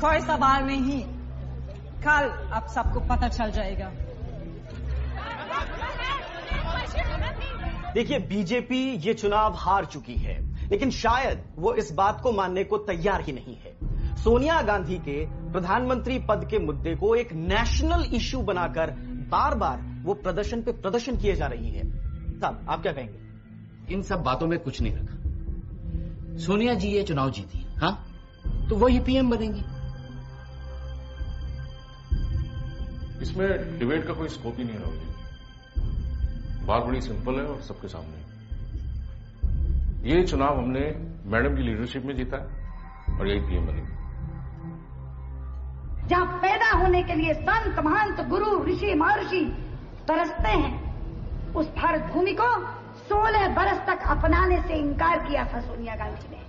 कोई सवाल नहीं, कल आप सबको पता चल जाएगा। देखिए, बीजेपी ये चुनाव हार चुकी है, लेकिन शायद वो इस बात को मानने को तैयार ही नहीं है। सोनिया गांधी के प्रधानमंत्री पद के मुद्दे को एक नेशनल इश्यू बनाकर बार बार वो प्रदर्शन पे प्रदर्शन किए जा रही है। साहब, आप क्या कहेंगे? इन सब बातों में कुछ नहीं रखा। सोनिया जी ये चुनाव जीती, हाँ, तो वही पीएम बनेंगी। इसमें डिबेट का कोई स्कोप ही नहीं रहा जी। बात बड़ी सिंपल है और सबके सामने। ये चुनाव हमने मैडम की लीडरशिप में जीता है और यही पीएम बनेगी। जहां पैदा होने के लिए संत महंत गुरु ऋषि महर्षि तरसते हैं, उस भारत भूमि को 16 बरस तक अपनाने से इनकार किया था सोनिया गांधी ने।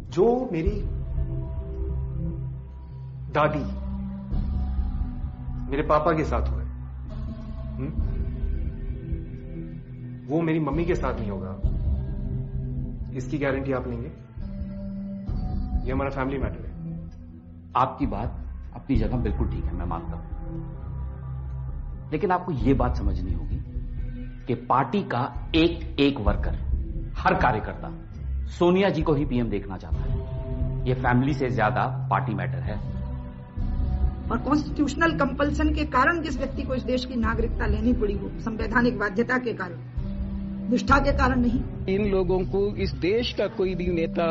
जो मेरी दादी मेरे पापा के साथ हुए, वो मेरी मम्मी के साथ नहीं होगा, इसकी गारंटी आप लेंगे? ये हमारा फैमिली मैटर है। आपकी बात अपनी जगह बिल्कुल ठीक है, मैं मानता हूं, लेकिन आपको यह बात समझनी होगी कि पार्टी का एक एक वर्कर, हर कार्यकर्ता सोनिया जी को ही पीएम देखना चाहता है। यह फैमिली से ज्यादा पार्टी मैटर है। और कॉन्स्टिट्यूशनल कंपल्सन के कारण जिस व्यक्ति को इस देश की नागरिकता लेनी पड़ी, वो संवैधानिक बाध्यता के कारण, निष्ठा के कारण नहीं। इन लोगों को इस देश का कोई भी नेता,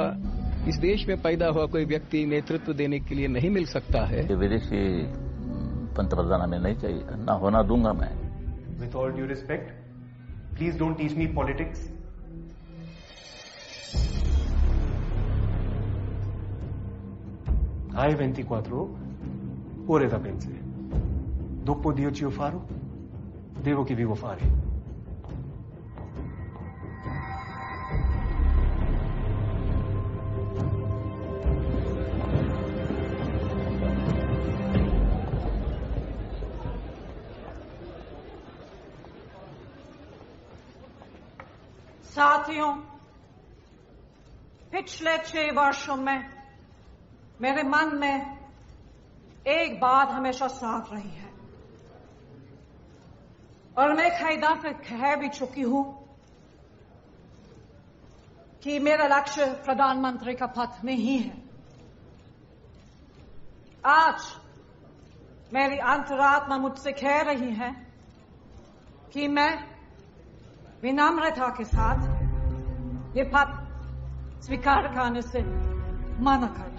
इस देश में पैदा हुआ कोई व्यक्ति नेतृत्व देने के लिए नहीं मिल सकता है। विदेशी पंतप्रधान हमें नहीं चाहिए, ना होना दूंगा मैं। With all due respect, please don't teach me politics. Hai 24 ore da pensare. Dopo Dio ci farò, devo che vivo fare. साथियों, पिछले 6 वर्षों में मेरे मन में एक बात हमेशा साफ रही है और मैं कई दफे कह भी चुकी हूं कि मेरा लक्ष्य प्रधानमंत्री का पद नहीं है। आज मेरी अंतरात्मा मुझसे कह रही है कि मैं विनम्रता के साथ ये पद स्वीकार करने से मना कर दूं।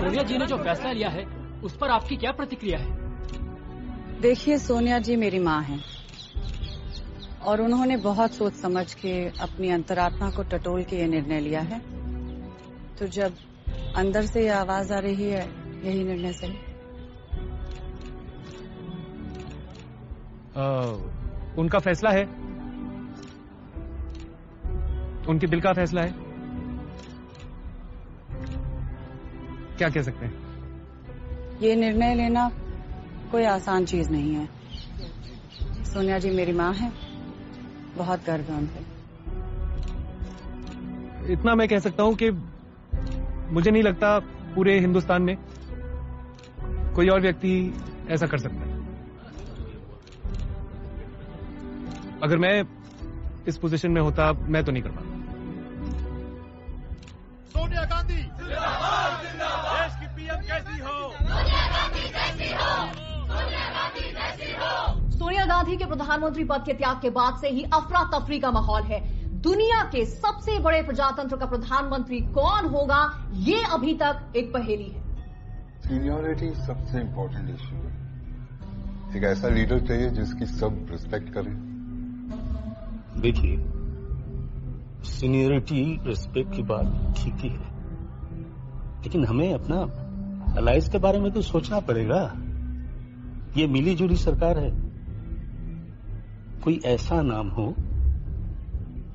सोनिया जी ने जो फैसला लिया है उस पर आपकी क्या प्रतिक्रिया है? देखिए, सोनिया जी मेरी माँ हैं और उन्होंने बहुत सोच समझ के अपनी अंतरात्मा को टटोल के ये निर्णय लिया है। तो जब अंदर से ये आवाज आ रही है, यही निर्णय सही। उनका फैसला है, उनके दिल का फैसला है, क्या कह सकते हैं? ये निर्णय लेना कोई आसान चीज नहीं है। सोनिया जी मेरी माँ है, बहुत गर्व है उन पे। इतना मैं कह सकता हूं कि मुझे नहीं लगता पूरे हिंदुस्तान में कोई और व्यक्ति ऐसा कर सकता है। अगर मैं इस पोजीशन में होता, मैं तो नहीं कर पाता। सोनिया गांधी जिंदाबाद, जिंदाबाद। देश की पीएम कैसी हो? सोनिया गांधी कैसी हो? सोनिया गांधी कैसी हो? सोनिया गांधी के प्रधानमंत्री पद के त्याग के बाद से ही अफरा तफरी का माहौल है। दुनिया के सबसे बड़े प्रजातंत्र का प्रधानमंत्री कौन होगा, ये अभी तक एक पहेली है। सीनियरिटी सबसे इंपॉर्टेंट इश्यू है। एक ऐसा लीडर चाहिए जिसकी सब रिस्पेक्ट करें। देखिए, सीनियरिटी रिस्पेक्ट की बात ठीक ही है, लेकिन हमें अपना अलायंस के बारे में तो सोचना पड़ेगा। ये मिली जुली सरकार है, कोई ऐसा नाम हो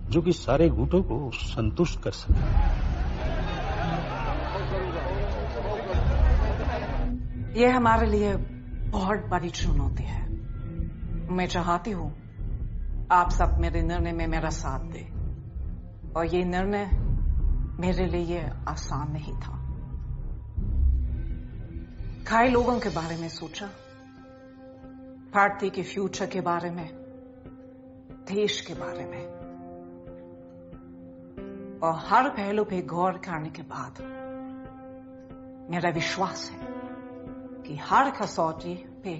जो कि सारे गुटों को संतुष्ट कर सके। ये हमारे लिए बहुत बड़ी चुनौती है। मैं चाहती हूं आप सब मेरे निर्णय में मेरा साथ दें, और ये निर्णय मेरे लिए आसान नहीं था। कई लोगों के बारे में सोचा, पार्टी के फ्यूचर के बारे में, देश के बारे में, और हर पहलू पे गौर करने के बाद मेरा विश्वास है कि हर कसौटी पे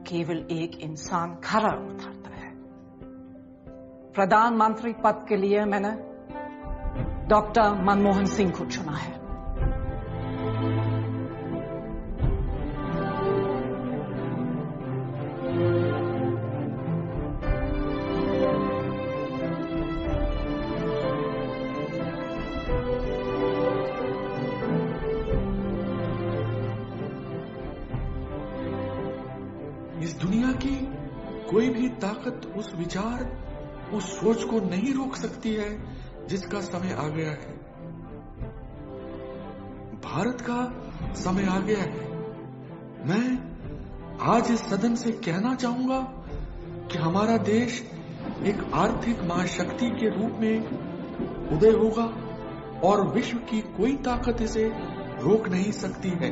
केवल एक इंसान खरा उतरता है। प्रधानमंत्री पद के लिए मैंने डॉक्टर मनमोहन सिंह को चुना है। कोई भी ताकत उस विचार, उस सोच को नहीं रोक सकती है जिसका समय आ गया है। भारत का समय आ गया है। मैं आज इस सदन से कहना चाहूंगा कि हमारा देश एक आर्थिक महाशक्ति के रूप में उदय होगा और विश्व की कोई ताकत इसे रोक नहीं सकती है।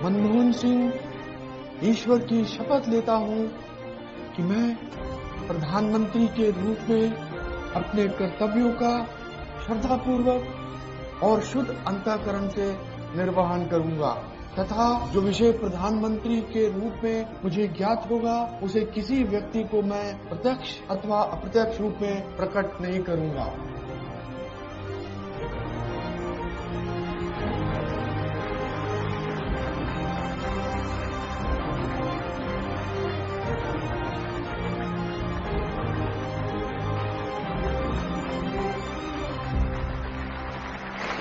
मनमोहन सिंह ईश्वर की शपथ लेता हूं कि मैं प्रधानमंत्री के रूप में अपने कर्तव्यों का श्रद्धापूर्वक और शुद्ध अंतःकरण से निर्वहन करूंगा तथा जो विषय प्रधानमंत्री के रूप में मुझे ज्ञात होगा उसे किसी व्यक्ति को मैं प्रत्यक्ष अथवा अप्रत्यक्ष रूप में प्रकट नहीं करूंगा।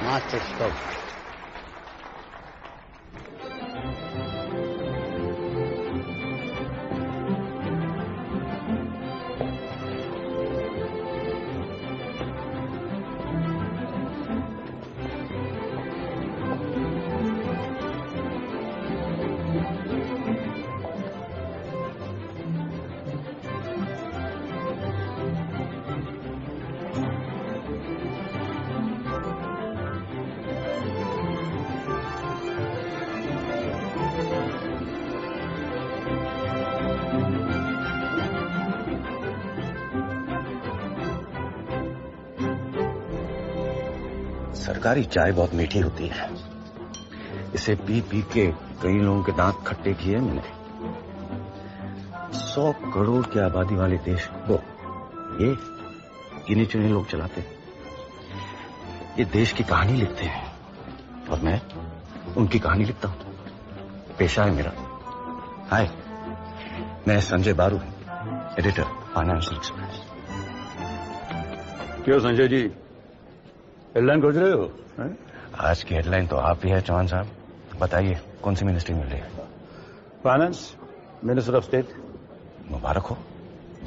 Master stop. सरकारी चाय बहुत मीठी होती है। इसे पी पी के कई लोगों के दांत खट्टे किए मैंने। 100 करोड़ की आबादी वाले देश को ये गिने चुने लोग चलाते हैं। ये देश की कहानी लिखते हैं और मैं उनकी कहानी लिखता हूं। पेशा है मेरा। हाय, मैं संजय बारू, एडिटर, फाइनेंशियल एक्सप्रेस। क्यों संजय जी, हेडलाइन खोज रहे हो? आज की हेडलाइन तो आप ही है चौहान साहब। बताइए कौन सी मिनिस्ट्री मिल रही है? Finance minister of state. मुबारक हो,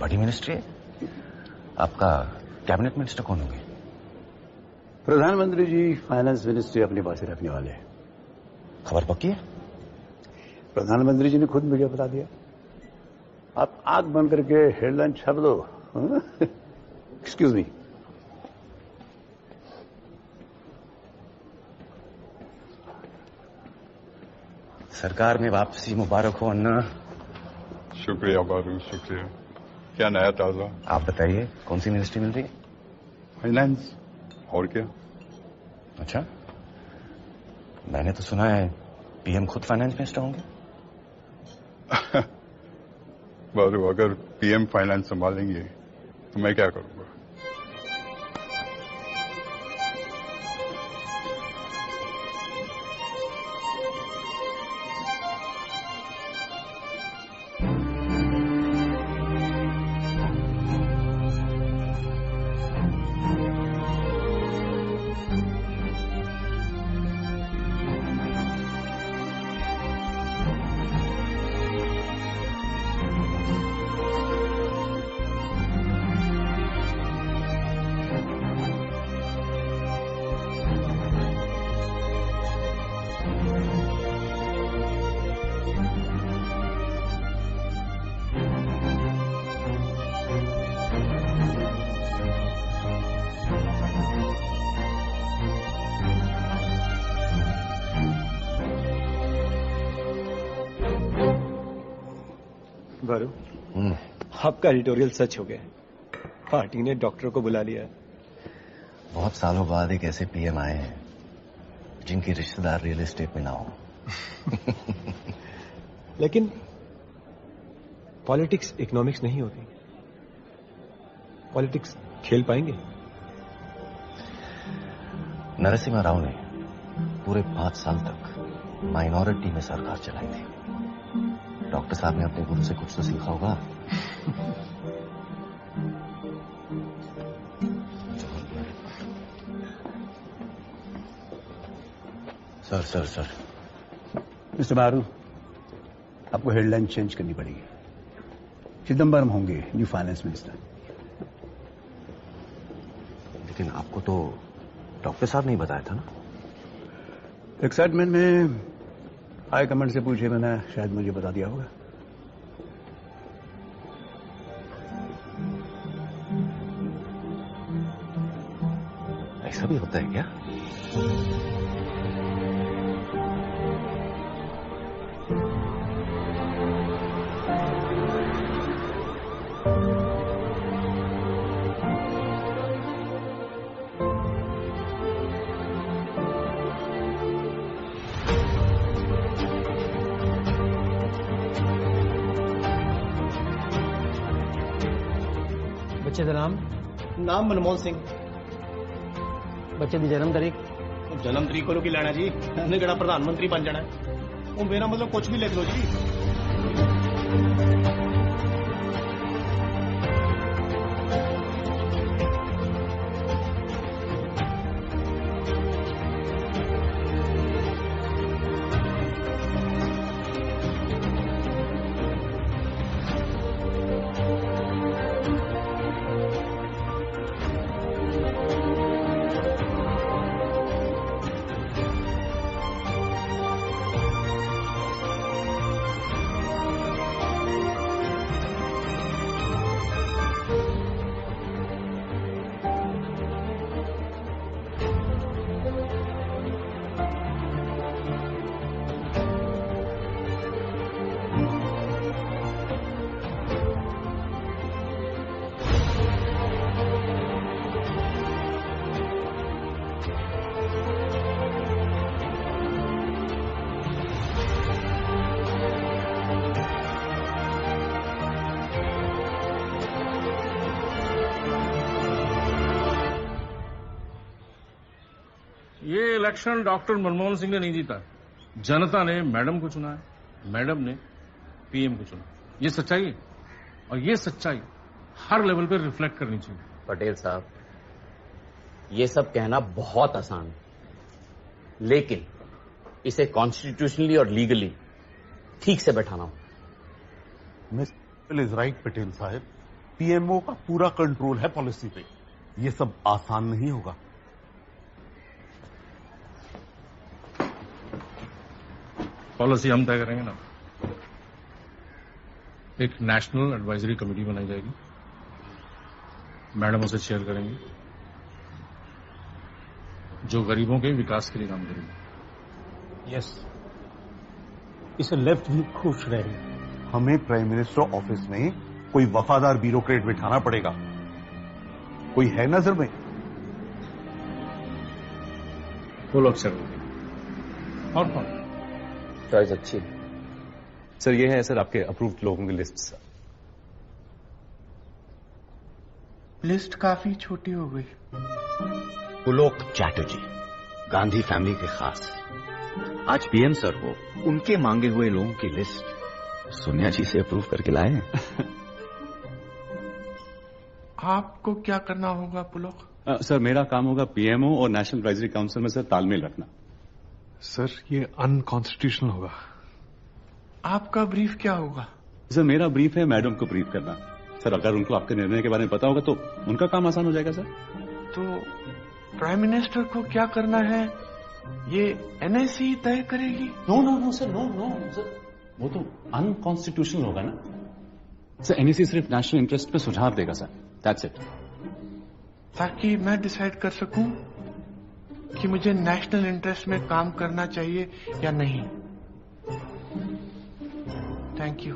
बड़ी मिनिस्ट्री है। आपका कैबिनेट मिनिस्टर कौन होंगे? प्रधानमंत्री जी फाइनेंस मिनिस्ट्री अपने पास ही रखने वाले हैं। खबर पक्की है? प्रधानमंत्री जी ने खुद मुझे बता दिया। आप आंख बंद करके हेडलाइन छाप दो। Excuse me. सरकार में वापसी मुबारक हो अन्ना। शुक्रिया बारू, शुक्रिया। क्या नया ताजा? आप बताइए कौन सी मिनिस्ट्री मिल रही है? फाइनेंस। और क्या? अच्छा, मैंने तो सुना है पीएम खुद फाइनेंस मिनिस्टर होंगे। बारू, अगर पीएम फाइनेंस संभालेंगे तो मैं क्या करूंगा? बारू, आपका एडिटोरियल सच हो गया। पार्टी ने डॉक्टर को बुला लिया। बहुत सालों बाद एक ऐसे पीएम आए हैं जिनकी रिश्तेदार रियल एस्टेट में ना हो। लेकिन पॉलिटिक्स इकोनॉमिक्स नहीं होती। पॉलिटिक्स खेल पाएंगे? नरसिम्हा राव ने पूरे 5 साल तक माइनॉरिटी में सरकार चलाई थी। डॉक्टर साहब ने अपने गुरु से कुछ तो सीखा होगा। सर मिस्टर मारू, आपको हेडलाइन चेंज करनी पड़ेगी। चिदम्बरम होंगे न्यू फाइनेंस मिनिस्टर। लेकिन आपको तो डॉक्टर साहब ने बताया था ना। एक्साइटमेंट में हाई कमांड से पूछे मैंने, शायद मुझे बता दिया होगा। ऐसा भी होता है क्या? बच्चे का नाम मनमोहन सिंह। बच्चे की जन्म तारीख? जन्म तरीक को की लेना जी, उन्हें केड़ा प्रधानमंत्री बन जाना है। वो मेरा मतलब कुछ भी लिख लो जी। ये इलेक्शन डॉक्टर मनमोहन सिंह ने नहीं जीता, जनता ने मैडम को चुना है, मैडम ने पीएम को चुना। ये सच्चाई है और ये सच्चाई हर लेवल पे रिफ्लेक्ट करनी चाहिए। पटेल साहब, ये सब कहना बहुत आसान है, लेकिन इसे कॉन्स्टिट्यूशनली और लीगली ठीक से बैठाना हो। मिस्टर इज राइट पटेल साहब, पीएमओ का पूरा कंट्रोल है पॉलिसी पे। ये सब आसान नहीं होगा। पॉलिसी हम तय करेंगे ना। एक नेशनल एडवाइजरी कमेटी बनाई जाएगी, मैडम उसे चेयर करेंगे, जो गरीबों के विकास के लिए काम करेंगे। यस, इसे लेफ्ट भी खुश रहेगी। हमें प्राइम मिनिस्टर ऑफिस में कोई वफादार ब्यूरोक्रेट बिठाना पड़ेगा। कोई है नजर में? वो लोग सर और कौन? चॉइस अच्छी है सर। ये है सर आपके अप्रूव्ड लोगों की लिस्ट। सर लिस्ट काफी छोटी हो गई। पुलोक चैटर्जी, गांधी फैमिली के खास, आज पीएम सर को उनके मांगे हुए लोगों की लिस्ट सोनिया जी से अप्रूव करके लाए हैं। आपको क्या करना होगा पुलोक? सर मेरा काम होगा पीएमओ और नेशनल एडवाइजरी काउंसिल में सर तालमेल रखना। सर ये अनकॉन्स्टिट्यूशनल होगा। आपका ब्रीफ क्या होगा? सर मेरा ब्रीफ है मैडम को ब्रीफ करना। सर अगर उनको आपके निर्णय के बारे में पता होगा तो उनका काम आसान हो जाएगा। सर तो प्राइम मिनिस्टर को क्या करना है ये एनएससी तय करेगी? नो सर, नो सर, वो तो अनकॉन्स्टिट्यूशनल होगा ना सर। एनएससी सिर्फ नेशनल इंटरेस्ट पे सुझाव देगा सर, दैट्स इट। ताकि मैं डिसाइड कर सकूं कि मुझे नेशनल इंटरेस्ट में काम करना चाहिए या नहीं। Thank you.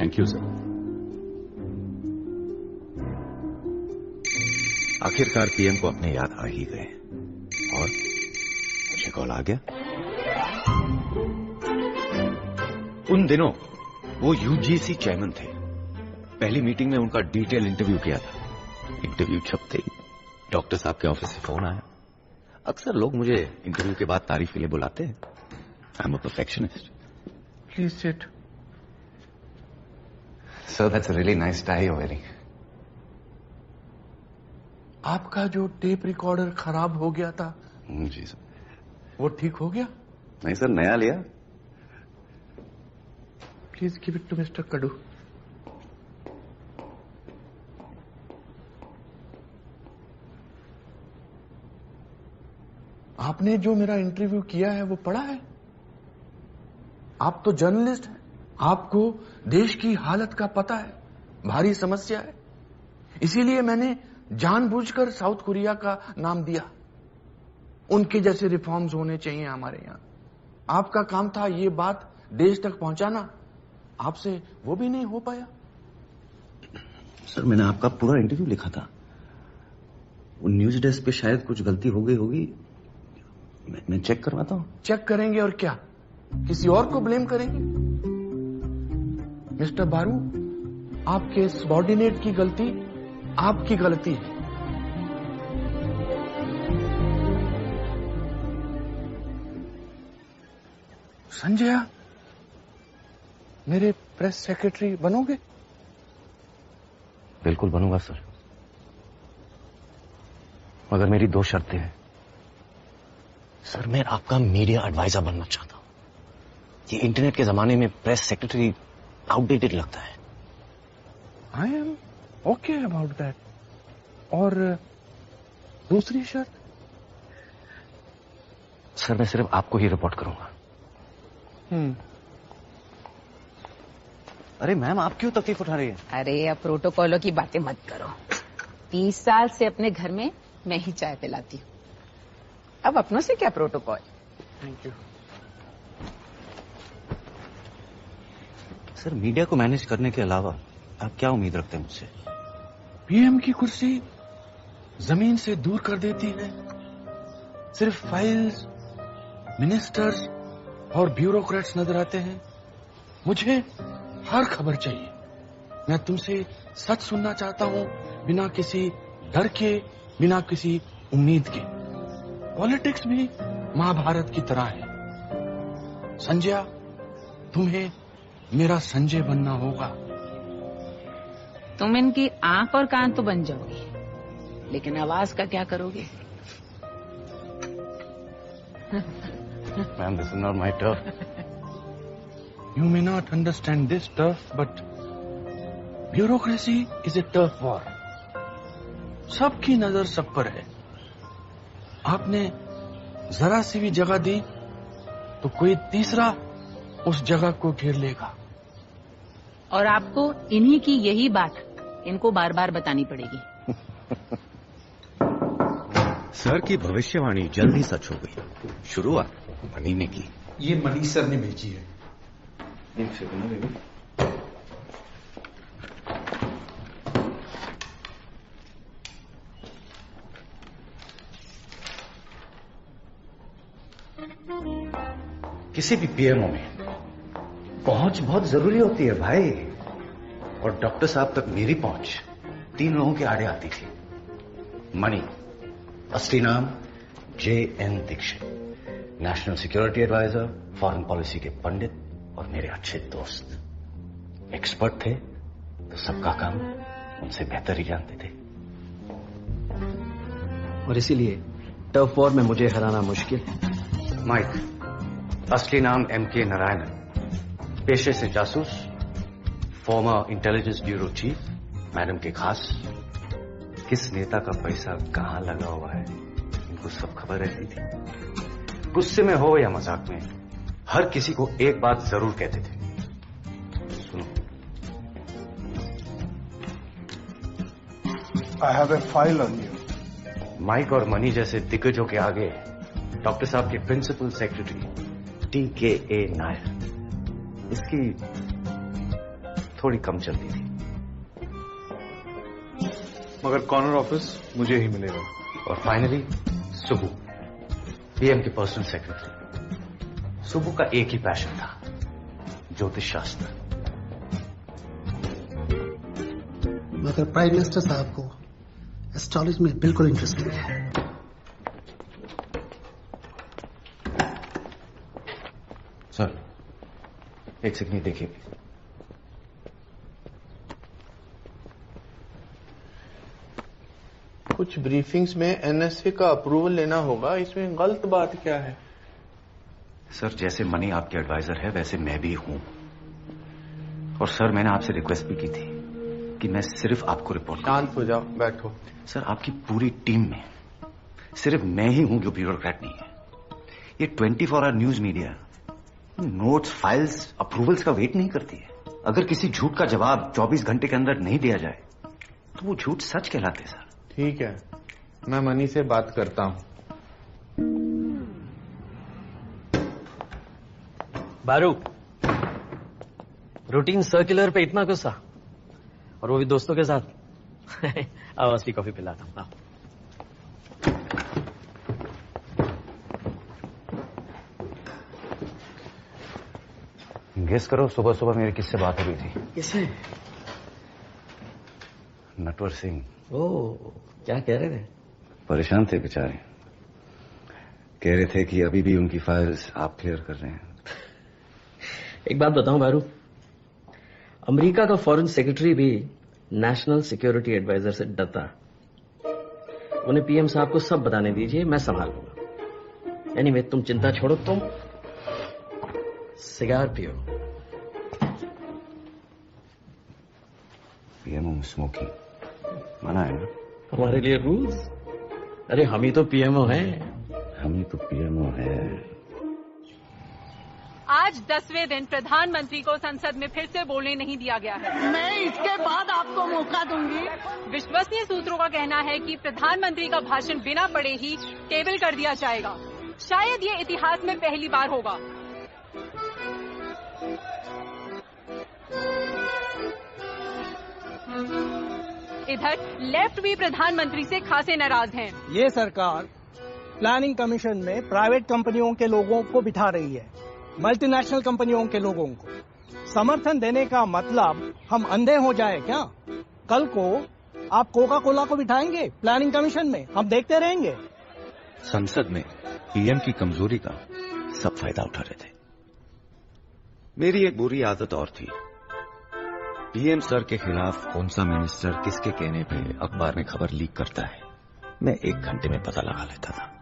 Thank you sir. आखिरकार पीएम को अपने याद आ ही गए और मुझे कॉल आ गया। उन दिनों वो यूजीसी चेयरमैन थे। पहली मीटिंग में उनका डिटेल इंटरव्यू किया था। इंटरव्यू छपते ही डॉक्टर साहब के ऑफिस से फोन आया। अक्सर लोग मुझे इंटरव्यू के बाद तारीफ के लिए बुलाते हैं। I am a perfectionist. Please sit. Sir, that's a really nice tie you're wearing. आपका जो टेप रिकॉर्डर खराब हो गया था जी सर। वो ठीक हो गया? नहीं सर, नया लिया। Please give it to mister Kadu. आपने जो मेरा इंटरव्यू किया है वो पढ़ा है? आप तो जर्नलिस्ट हैं, आपको देश की हालत का पता है, भारी समस्या है। इसीलिए मैंने जानबूझकर साउथ कोरिया का नाम दिया। उनके जैसे रिफॉर्म्स होने चाहिए हमारे यहां। आपका काम था ये बात देश तक पहुंचाना, आपसे वो भी नहीं हो पाया। सर, मैंने आपका पूरा इंटरव्यू लिखा था। वो न्यूज डेस्क पे शायद कुछ गलती हो गई होगी, मैं चेक करवाता हूं। चेक करेंगे और क्या, किसी और को ब्लेम करेंगे? मिस्टर बारू, आपके सबॉर्डिनेट की गलती आपकी गलती है। संजय, मेरे प्रेस सेक्रेटरी बनोगे? बिल्कुल बनूंगा सर, मगर मेरी 2 शर्तें हैं। सर, मैं आपका मीडिया एडवाइजर बनना चाहता हूं। ये इंटरनेट के जमाने में प्रेस सेक्रेटरी आउटडेटेड लगता है। I am okay about that. और दूसरी शर्त? सर, मैं सिर्फ आपको ही रिपोर्ट करूंगा। अरे मैम, आप क्यों तकलीफ उठा रही है? अरे अब प्रोटोकॉलों की बातें मत करो। 30 साल से अपने घर में मैं ही चाय पिलाती हूँ, अब अपनों से क्या protocol. Thank you. Sir, media को मैनेज करने के अलावा आप क्या उम्मीद रखते हैं मुझसे? पीएम की कुर्सी जमीन से दूर कर देती है। सिर्फ फाइल्स, मिनिस्टर्स और ब्यूरोक्रेट्स नजर आते हैं। मुझे हर खबर चाहिए। मैं तुमसे सच सुनना चाहता हूं, बिना किसी डर के, बिना किसी उम्मीद के। पॉलिटिक्स भी महाभारत की तरह है। संजय, तुम्हें मेरा संजय बनना होगा। तुम इनकी आंख और कान तो बन जाओगे, लेकिन आवाज का क्या करोगे? Ma'am, this is not my turf. You may not understand this turf, but bureaucracy is a turf war. सबकी नजर सब पर है। आपने जरा सी भी जगह दी तो कोई तीसरा उस जगह को घेर लेगा। और आपको इन्हीं की यही बात इनको बार बार बतानी पड़ेगी। सर की भविष्यवाणी जल्द ही सच हो गई। शुरुआत मनी ने की। ये मनी सर ने भेजी है। एक सेकंड बेबी। किसी भी पीएमओ में पहुंच बहुत जरूरी होती है भाई। और डॉक्टर साहब तक मेरी पहुंच 3 लोगों के आड़े आती थी। मनी, असली नाम JN Dixit, national security advisor, foreign policy के पंडित और मेरे अच्छे दोस्त। एक्सपर्ट थे तो सबका काम उनसे बेहतर ही जानते थे। और इसीलिए टफ वॉर में मुझे हराना मुश्किल है। माइक, असली नाम MK नारायणन, पेशे से जासूस, farmer intelligence bureau chief. Madam के खास। किस नेता का पैसा कहां लगा हुआ है इनको सब खबर रहती थी। गुस्से में हो या मजाक में, हर किसी को एक बात जरूर कहते थे, सुनो। I have a file on you. Mike और मनी जैसे दिग्गजों के आगे डॉक्टर साहब के प्रिंसिपल सेक्रेटरी TKA नायर, इसकी थोड़ी कम चलती थी। मगर कॉर्नर ऑफिस मुझे ही मिलेगा। और फाइनली सुबू, पीएम के पर्सनल सेक्रेटरी। सुबू का एक ही पैशन था, ज्योतिष शास्त्र। मगर प्राइम मिनिस्टर साहब को एस्ट्रोलॉजी में बिल्कुल इंटरेस्ट नहीं है। सर, एक सेकंड देखिए। कुछ ब्रीफिंग्स में एनएसए का अप्रूवल लेना होगा, इसमें गलत बात क्या है? सर, जैसे मनी आपके एडवाइजर है वैसे मैं भी हूं। और सर, मैंने आपसे रिक्वेस्ट भी की थी कि मैं सिर्फ आपको रिपोर्ट। शांत हो जाओ, बैठो। सर, आपकी पूरी टीम में सिर्फ मैं ही हूं जो ब्यूरोक्रेट नहीं है। ये 24 hour news media notes, files, approvals का वेट नहीं करती है। अगर किसी झूठ का जवाब 24 घंटे के अंदर नहीं दिया जाए तो वो झूठ सच कहलाते सर। ठीक है, मैं मनी से बात करता हूं। बारू, रूटीन सर्कुलर पे इतना गुस्सा, और वो भी दोस्तों के साथ। आओ असली कॉफी पिलाता हूं। आओ। गेस करो, सुबह सुबह मेरी किससे बात हो रही थी? किससे? नटवर सिंह। ओह, क्या कह रहे थे? परेशान थे बेचारे। कह रहे थे कि अभी भी उनकी फाइल्स आप क्लियर कर रहे हैं। एक बात बताऊं बारू, अमेरिका का फॉरेन सेक्रेटरी भी नेशनल सिक्योरिटी एडवाइजर से डरता। उन्हें पीएम साहब को सब बताने दीजिए, मैं संभाल लूंगा। एनीवे, तुम चिंता छोड़ो, तुम सिगार पियो। पीएमओ स्मोकिंग मना है ना? हमारे लिए रूल्स? अरे हम ही तो पीएमओ हैं। हम ही तो पीएमओ है। आज 10वें दिन प्रधानमंत्री को संसद में फिर से बोलने नहीं दिया गया है। मैं इसके बाद आपको मौका दूंगी। विश्वसनीय सूत्रों का कहना है कि प्रधानमंत्री का भाषण बिना पढ़े ही टेबल कर दिया जाएगा। शायद ये इतिहास में पहली बार होगा। इधर लेफ्ट भी प्रधानमंत्री से खासे नाराज हैं। ये सरकार प्लानिंग कमीशन में प्राइवेट कंपनियों के लोगों को बिठा रही है, मल्टीनेशनल कंपनियों के लोगों को। समर्थन देने का मतलब हम अंधे हो जाए क्या? कल को आप कोका कोला को बिठाएंगे प्लानिंग कमीशन में, हम देखते रहेंगे। संसद में पीएम की कमजोरी का सब फायदा उठा रहे थे। मेरी एक बुरी आदत और थी, पीएम सर के खिलाफ कौन सा मिनिस्टर किसके कहने पे अखबार में खबर लीक करता है, मैं 1 घंटे में पता लगा लेता था।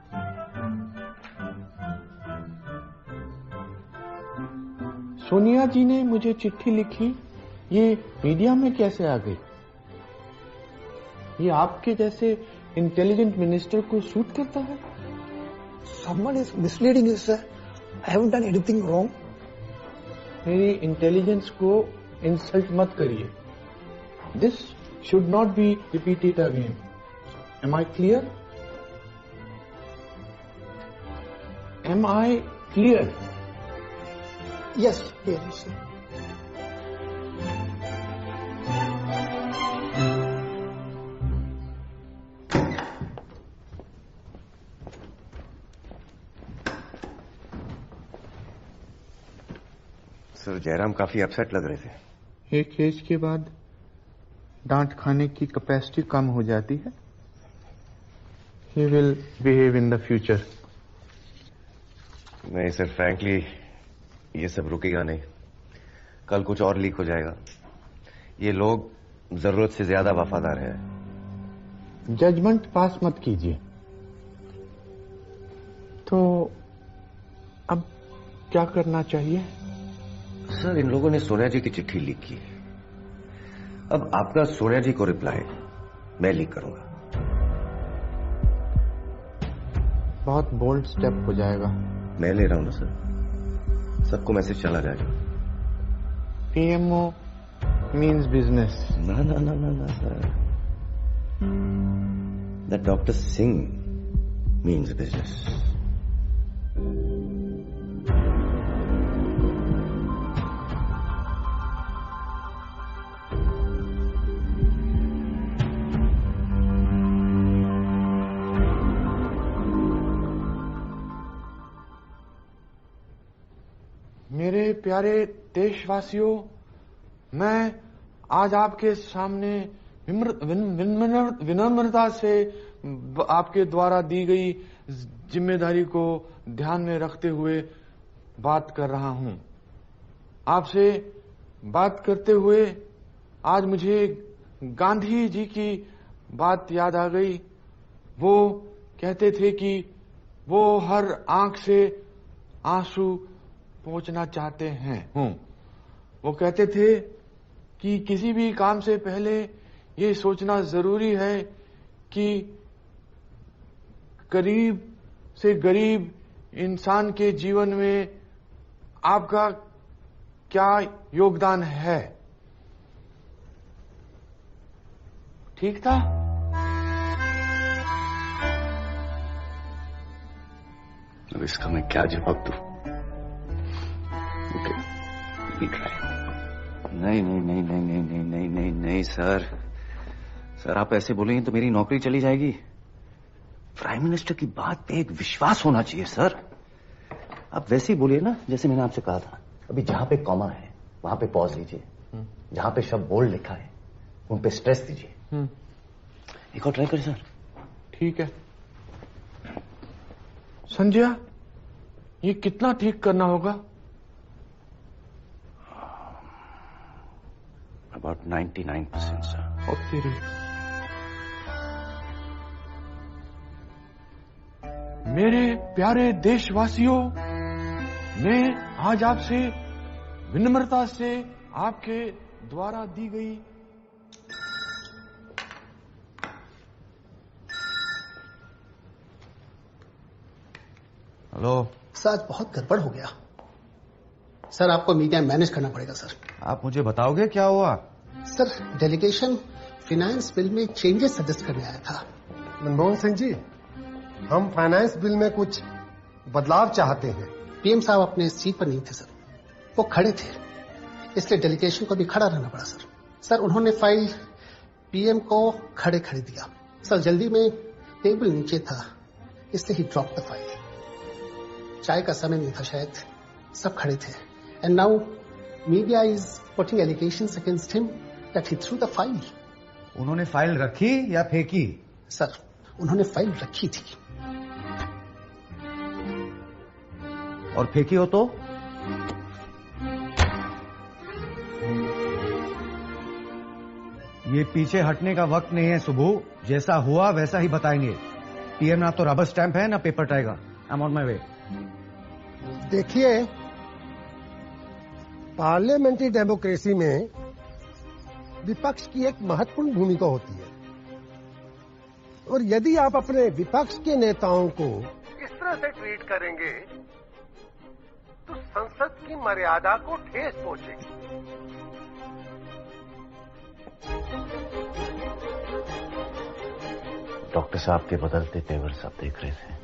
सोनिया जी ने मुझे चिट्ठी लिखी, ये मीडिया में कैसे आ गई? ये आपके जैसे इंटेलिजेंट मिनिस्टर को सूट करता है? Someone is misleading you, sir. I haven't done anything wrong. मेरी इंटेलिजेंस को इंसल्ट मत करिए। This should not be repeated again. Am I clear? Am I clear? Yes, yes, sir. Sir, Jairam काफी upset लग रहे थे। एक एज के बाद डांट खाने की कैपेसिटी कम हो जाती है। He will behave in the future. नहीं सर, फ्रैंकली ये सब रुकेगा नहीं। कल कुछ और लीक हो जाएगा। ये लोग जरूरत से ज्यादा वफादार हैं। जजमेंट पास मत कीजिए। तो अब क्या करना चाहिए? सर, इन लोगों ने सोनिया जी की चिट्ठी लीक की। अब आपका सोनिया जी को रिप्लाई मैं लीक करूंगा। बहुत बोल्ड स्टेप हो जाएगा। मैं ले रहा हूं ना सर, सबको मैसेज चला जाएगा। PMO means business. ना ना ना ना ना sir, that doctor Singh means business. मेरे प्यारे देशवासियों, मैं आज आपके सामने विनम्रता से आपके द्वारा दी गई जिम्मेदारी को ध्यान में रखते हुए बात कर रहा हूं। आपसे बात करते हुए आज मुझे गांधी जी की बात याद आ गई। वो कहते थे कि वो हर आंख से आंसू पोंछना चाहते हैं। वो कहते थे कि किसी भी काम से पहले ये सोचना जरूरी है कि गरीब से गरीब इंसान के जीवन में आपका क्या योगदान है। ठीक था? अब इसका मैं क्या जवाब दूं? नहीं नहीं नहीं नहीं नहीं नहीं नहीं नहीं नहीं सर, सर आप ऐसे बोलेंगे तो मेरी नौकरी चली जाएगी। प्राइम मिनिस्टर की बात पे एक विश्वास होना चाहिए सर। आप वैसे ही बोलिए ना जैसे मैंने आपसे कहा था। अभी जहां पे कॉमा है वहां पे पॉज लीजिए, जहां पे शब्द बोल्ड लिखा है उन पे स्ट्रेस दीजिए। एक और ट्राई करें सर। ठीक है संजय, ये कितना ठीक करना होगा? About 99% sir. और तेरी मेरे प्यारे देशवासियों, मैं आज आपसे विनम्रता से आपके द्वारा दी गई हेलो सर, आज बहुत गड़बड़ हो गया सर। आपको मीडिया मैनेज करना पड़ेगा सर। आप मुझे बताओगे क्या हुआ? सर, डेलीगेशन फाइनेंस बिल में चेंजेस सजेस्ट करने आया था। मनमोहन सिंह जी, हम फाइनेंस बिल में कुछ बदलाव चाहते हैं। पीएम साहब अपने सीट पर नहीं थे सर, वो खड़े थे, इसलिए डेलीगेशन को भी खड़ा रहना पड़ा सर। सर, उन्होंने फाइल पीएम को खड़े खड़े दिया सर। जल्दी में टेबल नीचे था इसलिए ही ड्रॉप द फाइल। चाय का समय नहीं था शायद, सब खड़े थे। And now media is putting allegations against him that he through the file. उन्होंने फाइल रखी या फेंकी? सर, उन्होंने फाइल रखी थी। और फेंकी हो तो? ये पीछे हटने का वक्त नहीं है सुबू। जैसा हुआ वैसा ही बताएंगे। पीएम ना तो रबर स्टैंप है ना paper tiger. I am on my way. देखिए, पार्लियामेंट्री डेमोक्रेसी में विपक्ष की एक महत्वपूर्ण भूमिका होती है, और यदि आप अपने विपक्ष के नेताओं को इस तरह से ट्रीट करेंगे तो संसद की मर्यादा को ठेस पहुंचेगी। डॉक्टर साहब के बदलते तेवर सब देख रहे थे।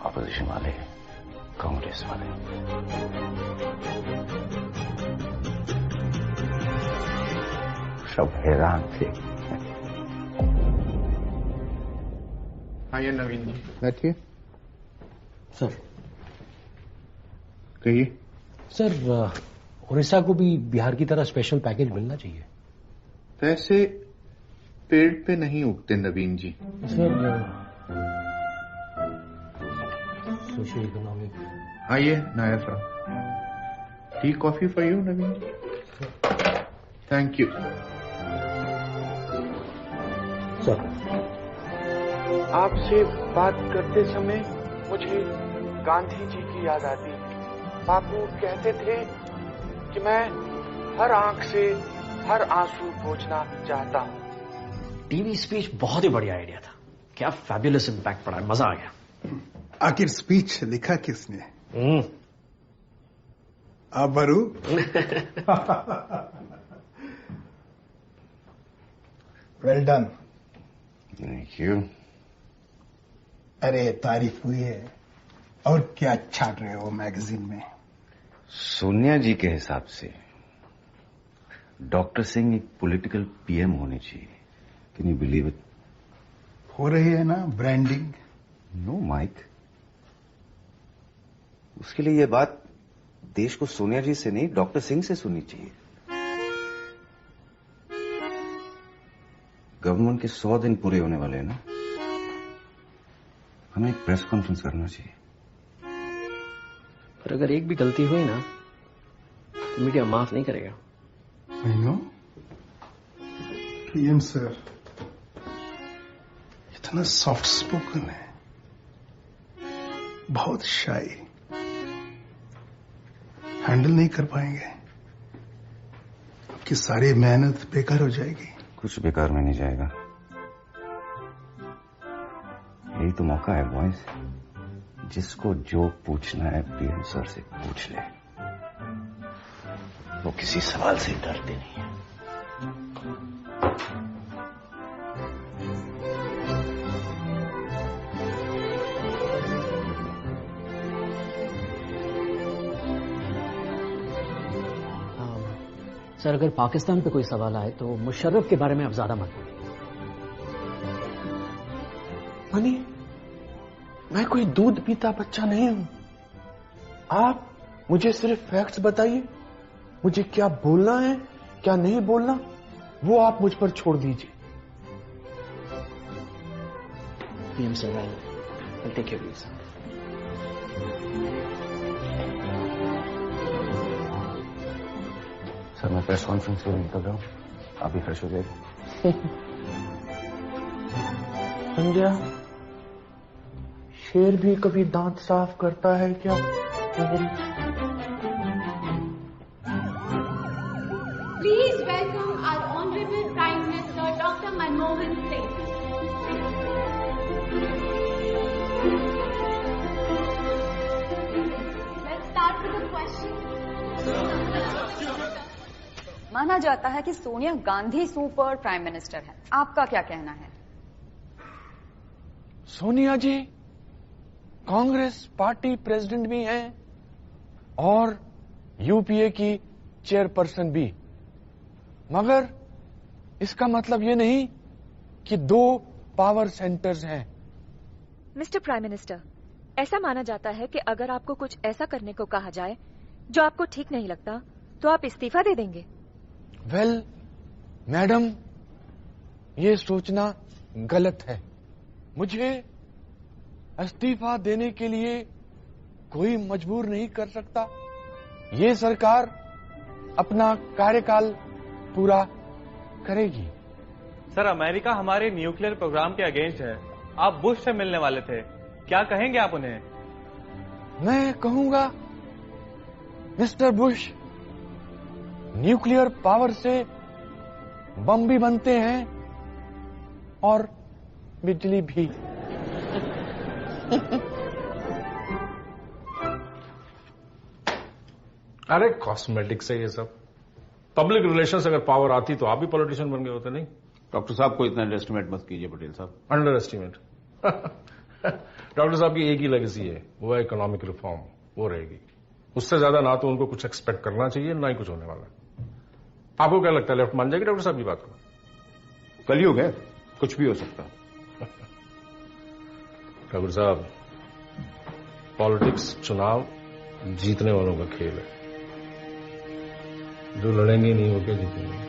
ऑपोजिशन वाले, कांग्रेस वाले। सब हैरान थे। आइए नवीन जी, बैठिए। सर कहिए। सर, उड़ीसा को भी बिहार की तरह स्पेशल पैकेज मिलना चाहिए। पैसे पेड़ पे नहीं उगते Naveen ji. Sir, socio economic. आइए Nair sahab, tea coffee for you Naveen ji. Thank you sir. आपसे बात करते समय मुझे गांधी जी की याद आती। बापू कहते थे कि मैं हर आंख से हर आंसू पोंछना चाहता हूँ। टीवी स्पीच बहुत ही बढ़िया आइडिया था। क्या फैबुलस इम्पैक्ट पड़ा, मजा आ गया। आखिर स्पीच लिखा किसने? आप भरू? Well done. Thank you. अरे तारीफ हुई है। और क्या छाट रहे हो मैगजीन में? सोनिया जी के हिसाब से डॉक्टर सिंह एक पॉलिटिकल पीएम होने चाहिए। Can you believe it? हो रही है ना ब्रांडिंग? नो माइक, उसके लिए यह बात देश को सोनिया जी से नहीं डॉक्टर सिंह से सुननी चाहिए। गवर्नमेंट के 100 दिन पूरे होने वाले हैं ना, हमें एक प्रेस कॉन्फ्रेंस करना चाहिए। पर अगर एक भी गलती हुई ना मीडिया माफ नहीं करेगा। आई नो पीएम सर इतना सॉफ्ट स्पोकन है, बहुत शाई, हैंडल नहीं कर पाएंगे। आपकी सारी मेहनत बेकार हो जाएगी। कुछ बेकार में नहीं जाएगा। यही तो मौका है बॉयज, जिसको जो पूछना है पीएम सर से पूछ ले। वो किसी सवाल से डरते नहीं है। सर, अगर पाकिस्तान पे कोई सवाल आए तो मुशर्रफ के बारे में आप ज्यादा मत बोलिए। मनी, मैं कोई दूध पीता बच्चा नहीं हूं। आप मुझे सिर्फ फैक्ट्स बताइए। मुझे क्या बोलना है क्या नहीं बोलना वो आप मुझ पर छोड़ दीजिए। PM sir, I'll take your views. Sir, मैं प्रेस कॉन्फ्रेंस के लिए निकल रहा हूँ, आप भी फ्रेश हो जाएगा। संध्या, शेर भी कभी दांत साफ करता है क्या? Please welcome our Honorable Prime Minister Dr. Manmohan Singh. Let's start with the question. माना जाता है कि Sonia Gandhi super prime minister है, आपका क्या कहना है? सोनिया जी कांग्रेस पार्टी प्रेसिडेंट भी हैं और यूपीए की चेयरपर्सन भी, मगर इसका मतलब ये नहीं कि दो पावर सेंटर्स हैं। मिस्टर प्राइम मिनिस्टर, ऐसा माना जाता है कि अगर आपको कुछ ऐसा करने को कहा जाए जो आपको ठीक नहीं लगता तो आप इस्तीफा दे देंगे। वेल, मैडम, ये सोचना गलत है। मुझे इस्तीफा देने के लिए कोई मजबूर नहीं कर सकता। ये सरकार अपना कार्यकाल पूरा करेगी। सर, अमेरिका हमारे न्यूक्लियर प्रोग्राम के अगेंस्ट है। आप बुश से मिलने वाले थे, क्या कहेंगे आप उन्हें? मैं कहूंगा, मिस्टर बुश, न्यूक्लियर पावर से बम भी बनते हैं और बिजली भी। अरे कॉस्मेटिक्स है ये सब। पब्लिक रिलेशंस अगर पावर आती तो आप भी पॉलिटिशियन बन गए होते, नहीं? डॉक्टर साहब को इतना अंडर एस्टिमेट मत कीजिए पटेल साहब। Under estimate? डॉक्टर साहब की एक ही लेगेसी है, वो है इकोनॉमिक रिफॉर्म, वो रहेगी। उससे ज्यादा ना तो उनको कुछ एक्सपेक्ट करना चाहिए, ना ही कुछ होने वाला। आपको क्या लगता है, लेफ्ट मान जाएगी डॉक्टर साहब की बात को? कलयुग है, कुछ भी हो सकता है। डॉक्टर साहब, पॉलिटिक्स चुनाव जीतने वालों का खेल है। जो लड़ेंगे नहीं वो क्या जीतेंगे?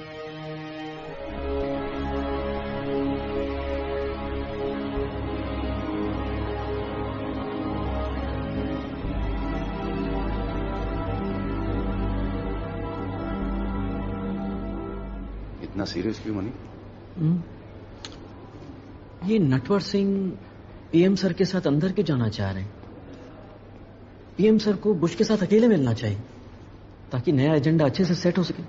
इतना सीरियस क्यों मनी? ये नटवर सिंह पीएम सर के साथ अंदर क्यों जाना चाह रहे हैं? पीएम सर को बुश के साथ अकेले मिलना चाहिए ताकि नया एजेंडा अच्छे से सेट हो सके।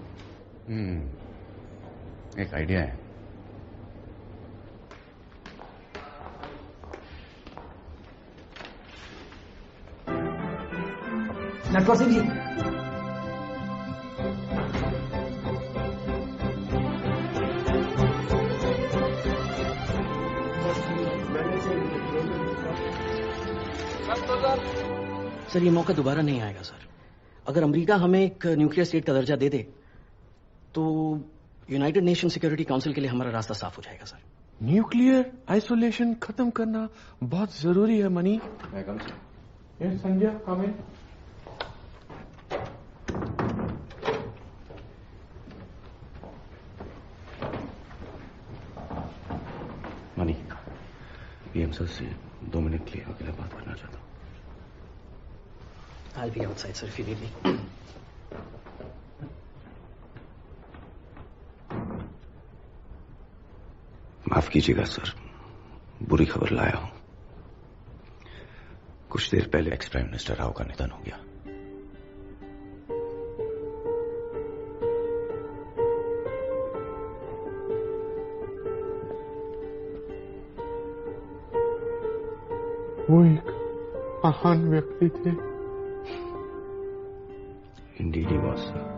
एक आइडिया है। नटवर सिंह जी, सर, ये मौका दोबारा नहीं आएगा सर। अगर अमेरिका हमें एक न्यूक्लियर स्टेट का दर्जा दे दे तो यूनाइटेड नेशन सिक्योरिटी काउंसिल के लिए हमारा रास्ता साफ हो जाएगा सर। न्यूक्लियर आइसोलेशन खत्म करना बहुत जरूरी है मनी। संजय, कम इन। मनी, पीएम सर से 2 मिनट के लिए अकेला बात करना चाहता हूँ। I'll be outside, sir, if you need me. माफ कीजिएगा सर, बुरी खबर लाया हूं। कुछ देर पहले एक्स प्राइम मिनिस्टर राव का निधन हो गया। वो एक महान व्यक्ति थे। Indeed he was sir.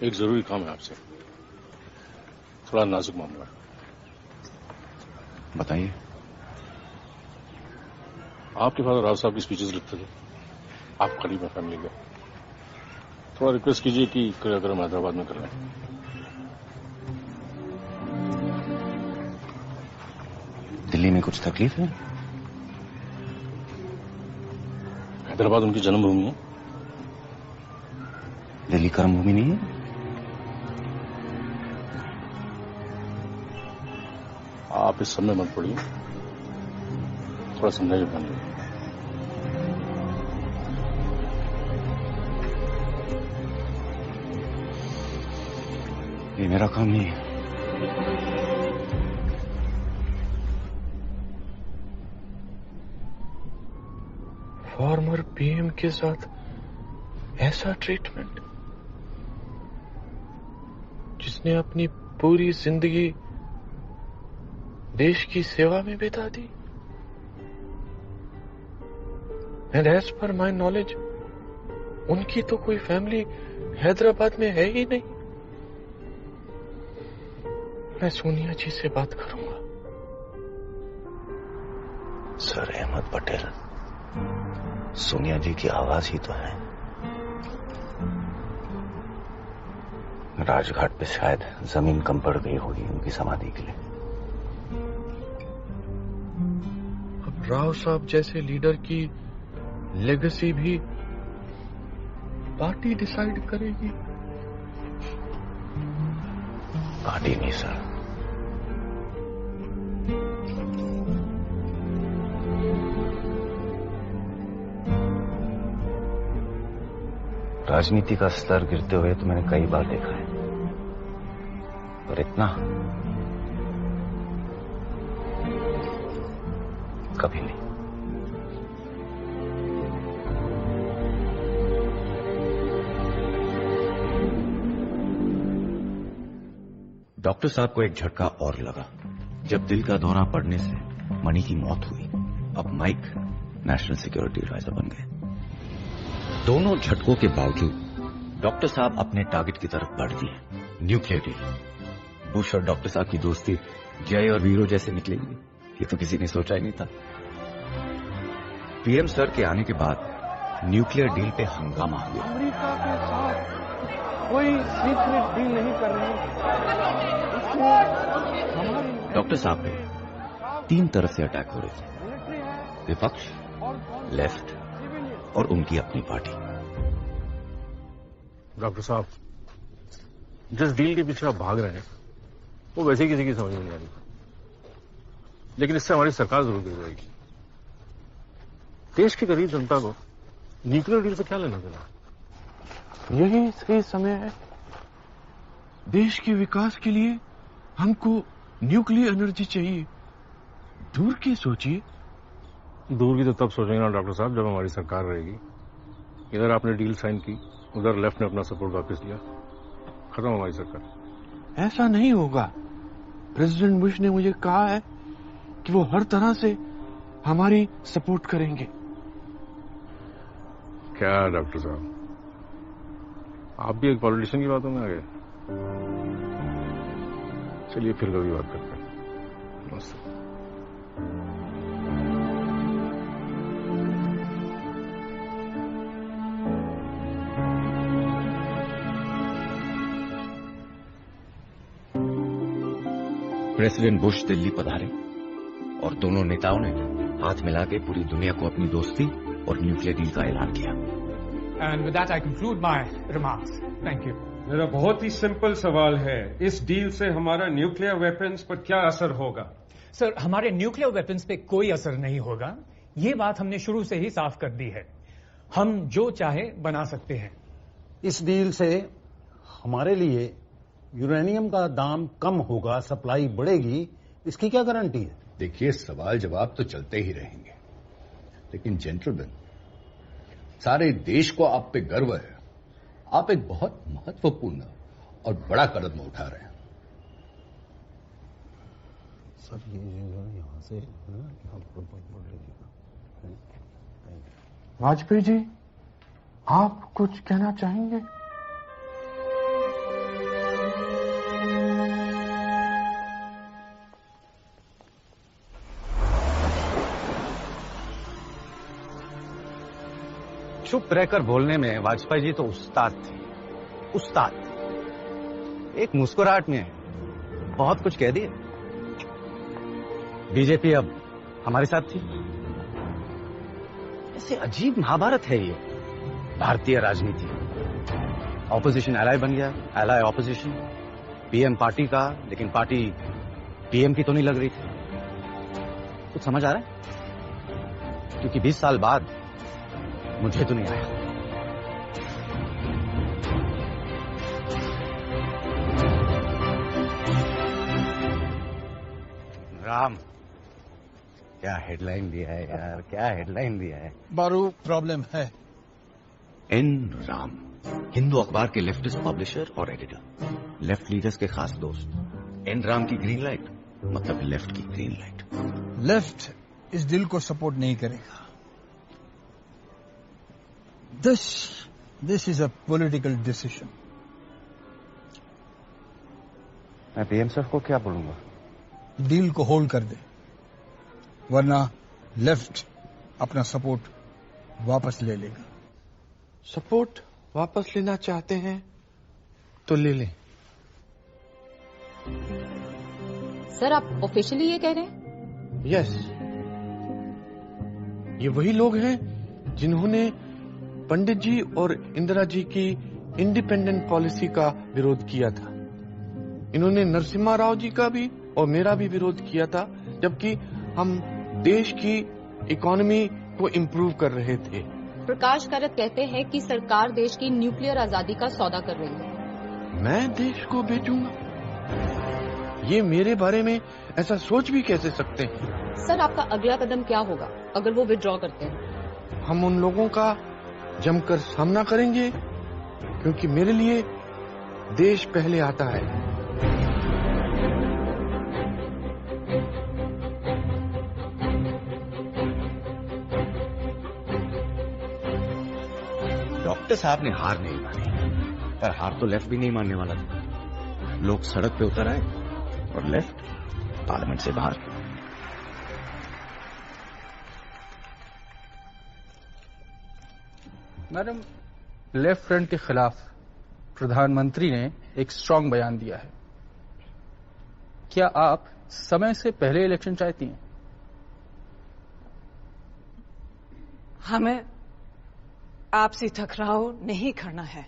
एक जरूरी काम है आपसे, थोड़ा नाजुक मामला है। बताइए। आपके फादर राव साहब की स्पीचेस लिखते थे, आप करीब में फैमिली गए, थोड़ा रिक्वेस्ट कीजिए कि अगर हम हैदराबाद में कर रहे हैं। दिल्ली में कुछ तकलीफ है? हैदराबाद उनकी जन्मभूमि है। दिल्ली कर्मभूमि नहीं है? आप इस समय मत पड़िए, थोड़ा समझाइए बन। ये मेरा काम नहीं है। फॉर्मर पीएम के साथ ऐसा ट्रीटमेंट, जिसने अपनी पूरी जिंदगी देश की सेवा में बिता दी। And as per my knowledge उनकी तो कोई फैमिली हैदराबाद में है ही नहीं। मैं सोनिया जी से बात करूंगा। सर अहमद पटेल, सोनिया जी की आवाज ही तो है। राजघाट पे शायद जमीन कम पड़ गई होगी उनकी समाधि के लिए। अब राव साहब जैसे लीडर की लेगेसी भी पार्टी डिसाइड करेगी। पार्टी नहीं सर, राजनीति का स्तर गिरते हुए तो मैंने कई बार देखा है, पर इतना कभी नहीं। डॉक्टर साहब को एक झटका और लगा जब दिल का दौरा पड़ने से मणि की मौत हुई। अब माइक नेशनल सिक्योरिटी एडवाइजर बन गए। दोनों झटकों के बावजूद डॉक्टर साहब अपने टारगेट की तरफ बढ़ दिए, न्यूक्लियर डील। बुश और डॉक्टर साहब की दोस्ती जय और वीरो जैसे निकलेगी, ये तो किसी ने सोचा ही नहीं था। पीएम सर के आने के बाद न्यूक्लियर डील पे हंगामा हो गया। अमेरिका के साथ कोई सीक्रेट डील नहीं कर रहे। डॉक्टर साहब पे 3 तरफ से अटैक हो रहे थे, विपक्ष, लेफ्ट और उनकी अपनी पार्टी। डॉक्टर साहब, जिस डील के पीछे आप भाग रहे हैं वो वैसे किसी की समझ में नहीं आ रही, लेकिन इससे हमारी सरकार जरूर गिर जाएगी। देश की गरीब जनता को न्यूक्लियर डील से क्या लेना देना? यही सही समय है। देश के विकास के लिए हमको न्यूक्लियर एनर्जी चाहिए। दूर की सोचिए। दूर की तो तब सोचेंगे ना डॉक्टर साहब जब हमारी सरकार रहेगी। इधर आपने डील साइन की, उधर लेफ्ट ने अपना सपोर्ट वापस लिया, खत्म हमारी सरकार। ऐसा नहीं होगा। प्रेसिडेंट बुश ने मुझे कहा है कि वो हर तरह से हमारी सपोर्ट करेंगे। क्या डॉक्टर साहब, आप भी एक पॉलिटिशियन की बातों में आ गए। चलिए फिर कभी बात करते हैं। नमस्ते। प्रेसिडेंट बुश दिल्ली पधारे और दोनों नेताओं ने हाथ मिला के पूरी दुनिया को अपनी दोस्ती और न्यूक्लियर डील का ऐलान किया। And with that I conclude my remarks. Thank you. मेरा बहुत ही सिंपल सवाल है, इस डील से हमारा न्यूक्लियर वेपन्स पर क्या असर होगा? सर, हमारे न्यूक्लियर वेपन्स पे कोई असर नहीं होगा। ये बात हमने शुरू से ही साफ कर दी है। हम जो चाहे बना सकते हैं। इस डील से हमारे लिए यूरेनियम का दाम कम होगा, सप्लाई बढ़ेगी, इसकी क्या गारंटी है? देखिए, सवाल जवाब तो चलते ही रहेंगे, लेकिन जेंटलमैन, सारे देश को आप पे गर्व है। आप एक बहुत महत्वपूर्ण और बड़ा कदम उठा रहे हैं। सर, ये यहां से वाजपेयी जी, आप कुछ कहना चाहेंगे? चुप रहकर बोलने में वाजपेयी जी तो उस्ताद थे, उस्ताद। एक मुस्कुराहट में बहुत कुछ कह दिए। बीजेपी अब हमारे साथ थी। ऐसे अजीब महाभारत है ये भारतीय राजनीति। ऑपोजिशन एलाय बन गया, एलाय ऑपोजिशन। पीएम पार्टी का, लेकिन पार्टी पीएम की तो नहीं लग रही थी। कुछ समझ आ रहा है? क्योंकि 20 साल बाद मुझे तो नहीं आया। राम, क्या हेडलाइन दिया है यार, क्या हेडलाइन दिया है। बारू, प्रॉब्लम है। एन राम, हिंदू अखबार के लेफ्टिस्ट पब्लिशर और एडिटर, लेफ्ट लीडर्स के खास दोस्त। एन राम की ग्रीन लाइट मतलब लेफ्ट की ग्रीन लाइट। लेफ्ट इस डील को सपोर्ट नहीं करेगा। This is a political decision. मैं पीएम साहब को क्या बोलूंगा? डील को होल्ड कर दे, वरना लेफ्ट अपना सपोर्ट वापस ले लेगा। सपोर्ट वापस लेना चाहते हैं तो ले लें। सर, आप ऑफिशियली ये कह रहे हैं? यस, ये वही लोग हैं जिन्होंने पंडित जी और इंदिरा जी की इंडिपेंडेंट पॉलिसी का विरोध किया था। इन्होंने नरसिम्हा राव जी का भी और मेरा भी विरोध किया था, जबकि हम देश की इकोनॉमी को इम्प्रूव कर रहे थे। प्रकाश कारत कहते हैं कि सरकार देश की न्यूक्लियर आजादी का सौदा कर रही है। मैं देश को बेचूंगा? ये मेरे बारे में ऐसा सोच भी कैसे सकते हैं? सर, आपका अगला कदम क्या होगा अगर वो विड्रॉ करते हैं? हम उन लोगों का जमकर सामना करेंगे, क्योंकि मेरे लिए देश पहले आता है। डॉक्टर साहब ने हार नहीं मानी, पर हार तो लेफ्ट भी नहीं मानने वाला था। लोग सड़क पे उतर आए और लेफ्ट पार्लियामेंट से बाहर। मैडम, लेफ्ट फ्रंट के खिलाफ प्रधानमंत्री ने एक स्ट्रांग बयान दिया है। क्या आप समय से पहले इलेक्शन चाहती हैं? हमें आपसी टकराव नहीं करना है।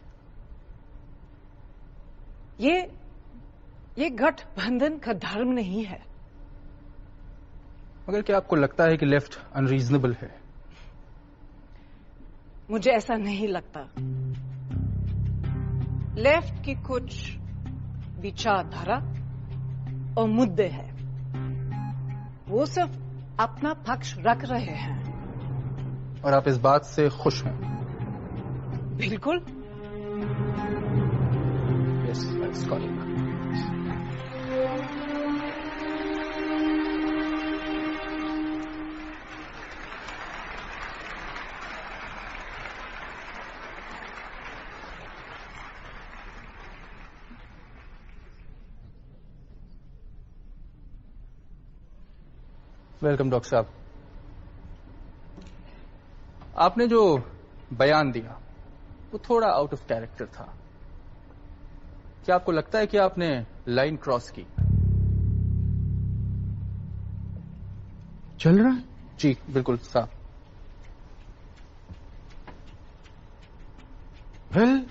ये गठबंधन का धर्म नहीं है। मगर क्या आपको लगता है कि लेफ्ट अनरीजनेबल है? मुझे ऐसा नहीं लगता। लेफ्ट की कुछ विचारधारा और मुद्दे हैं, वो सिर्फ अपना पक्ष रख रहे हैं। और आप इस बात से खुश हैं? बिल्कुल। Yes, let's call him. Welcome doctor साहब। आपने जो बयान दिया वो थोड़ा आउट ऑफ कैरेक्टर था। क्या आपको लगता है कि आपने लाइन क्रॉस की? चल रहा है? जी बिल्कुल साहब। वेल,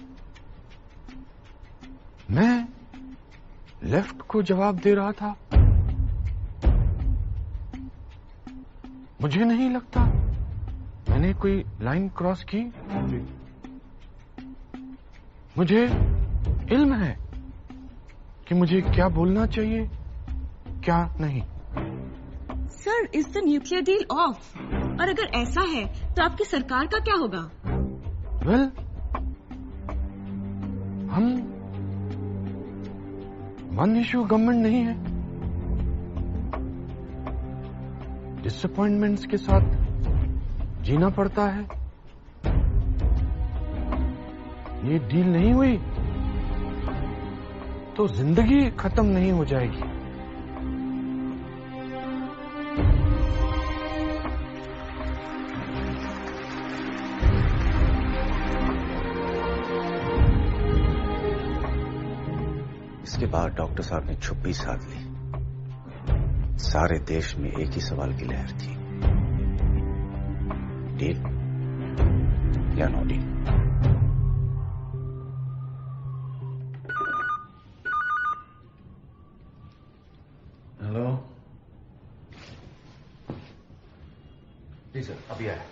मैं लेफ्ट को जवाब दे रहा था। मुझे नहीं लगता मैंने कोई लाइन क्रॉस की। मुझे इल्म है कि मुझे क्या बोलना चाहिए, क्या नहीं। Sir, is the nuclear deal of? और अगर ऐसा है तो आपकी सरकार का क्या होगा? वेल, हम वन इश्यू गवर्नमेंट नहीं है। डिसअपॉइंटमेंट्स के साथ जीना पड़ता है। ये डील नहीं हुई तो जिंदगी खत्म नहीं हो जाएगी। इसके बाद डॉक्टर साहब ने चुप्पी साध ली। सारे देश में एक ही सवाल की लहर थी, डील या नो डील। हेलो। जी सर, अभी आया।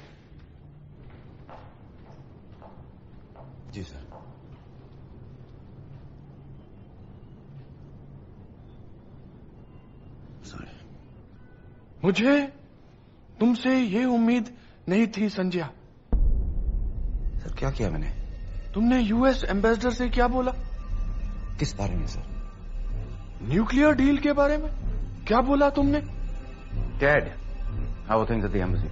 जी सर। मुझे तुमसे ये उम्मीद नहीं थी संजय। सर क्या किया मैंने? तुमने यूएस एम्बेसडर से क्या बोला? किस बारे में सर? न्यूक्लियर डील के बारे में क्या बोला तुमने? Dad, how are things at the embassy?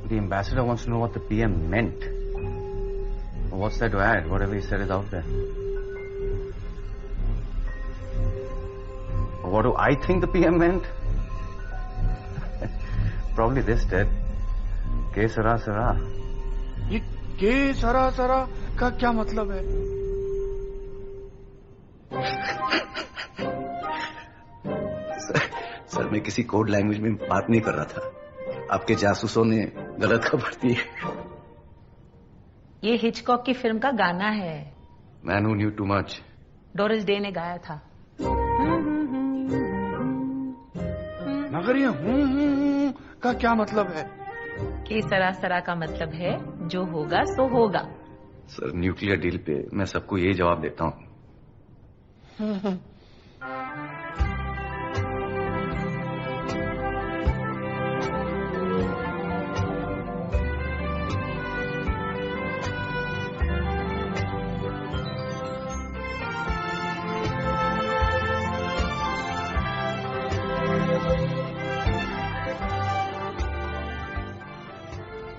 The ambassador wants to know what the PM meant. What's there to add? Whatever he said is out there. What do I think the PM meant? Probably this, Ted. के सरा सरा। ये के सरा सरा का क्या मतलब है? सर मैं किसी कोड लैंग्वेज में बात नहीं कर रहा था। आपके जासूसों ने गलत खबर दी। ये हिचकॉक की फिल्म का गाना है। Man who knew too much. Doris day ने गाया था। मगर ये का क्या मतलब है? कि सरासरा का मतलब है जो होगा सो होगा। सर न्यूक्लियर डील पे मैं सबको यही जवाब देता हूँ।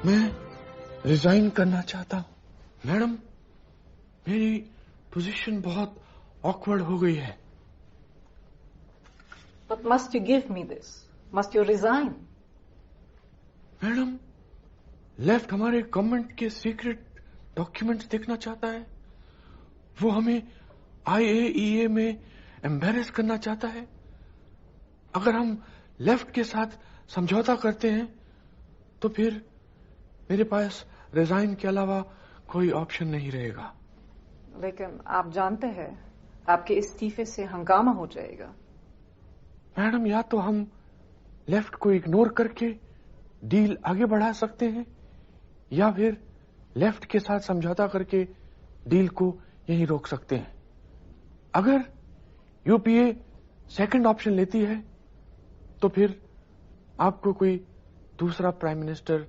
मैं रिजाइन करना चाहता हूं। मैडम, मेरी पोजीशन बहुत ऑकवर्ड हो गई है। But must you give me this? Must you resign? Madam, left हमारे गवर्नमेंट के सीक्रेट डॉक्यूमेंट्स देखना चाहता है। वो हमें IAEA में एम्बेरस करना चाहता है। अगर हम लेफ्ट के साथ समझौता करते हैं तो फिर मेरे पास रिजाइन के अलावा कोई ऑप्शन नहीं रहेगा। लेकिन आप जानते हैं आपके इस्तीफे से हंगामा हो जाएगा। मैडम, या तो हम लेफ्ट को इग्नोर करके डील आगे बढ़ा सकते हैं या फिर लेफ्ट के साथ समझौता करके डील को यहीं रोक सकते हैं। अगर यूपीए सेकंड ऑप्शन लेती है तो फिर आपको कोई दूसरा प्राइम मिनिस्टर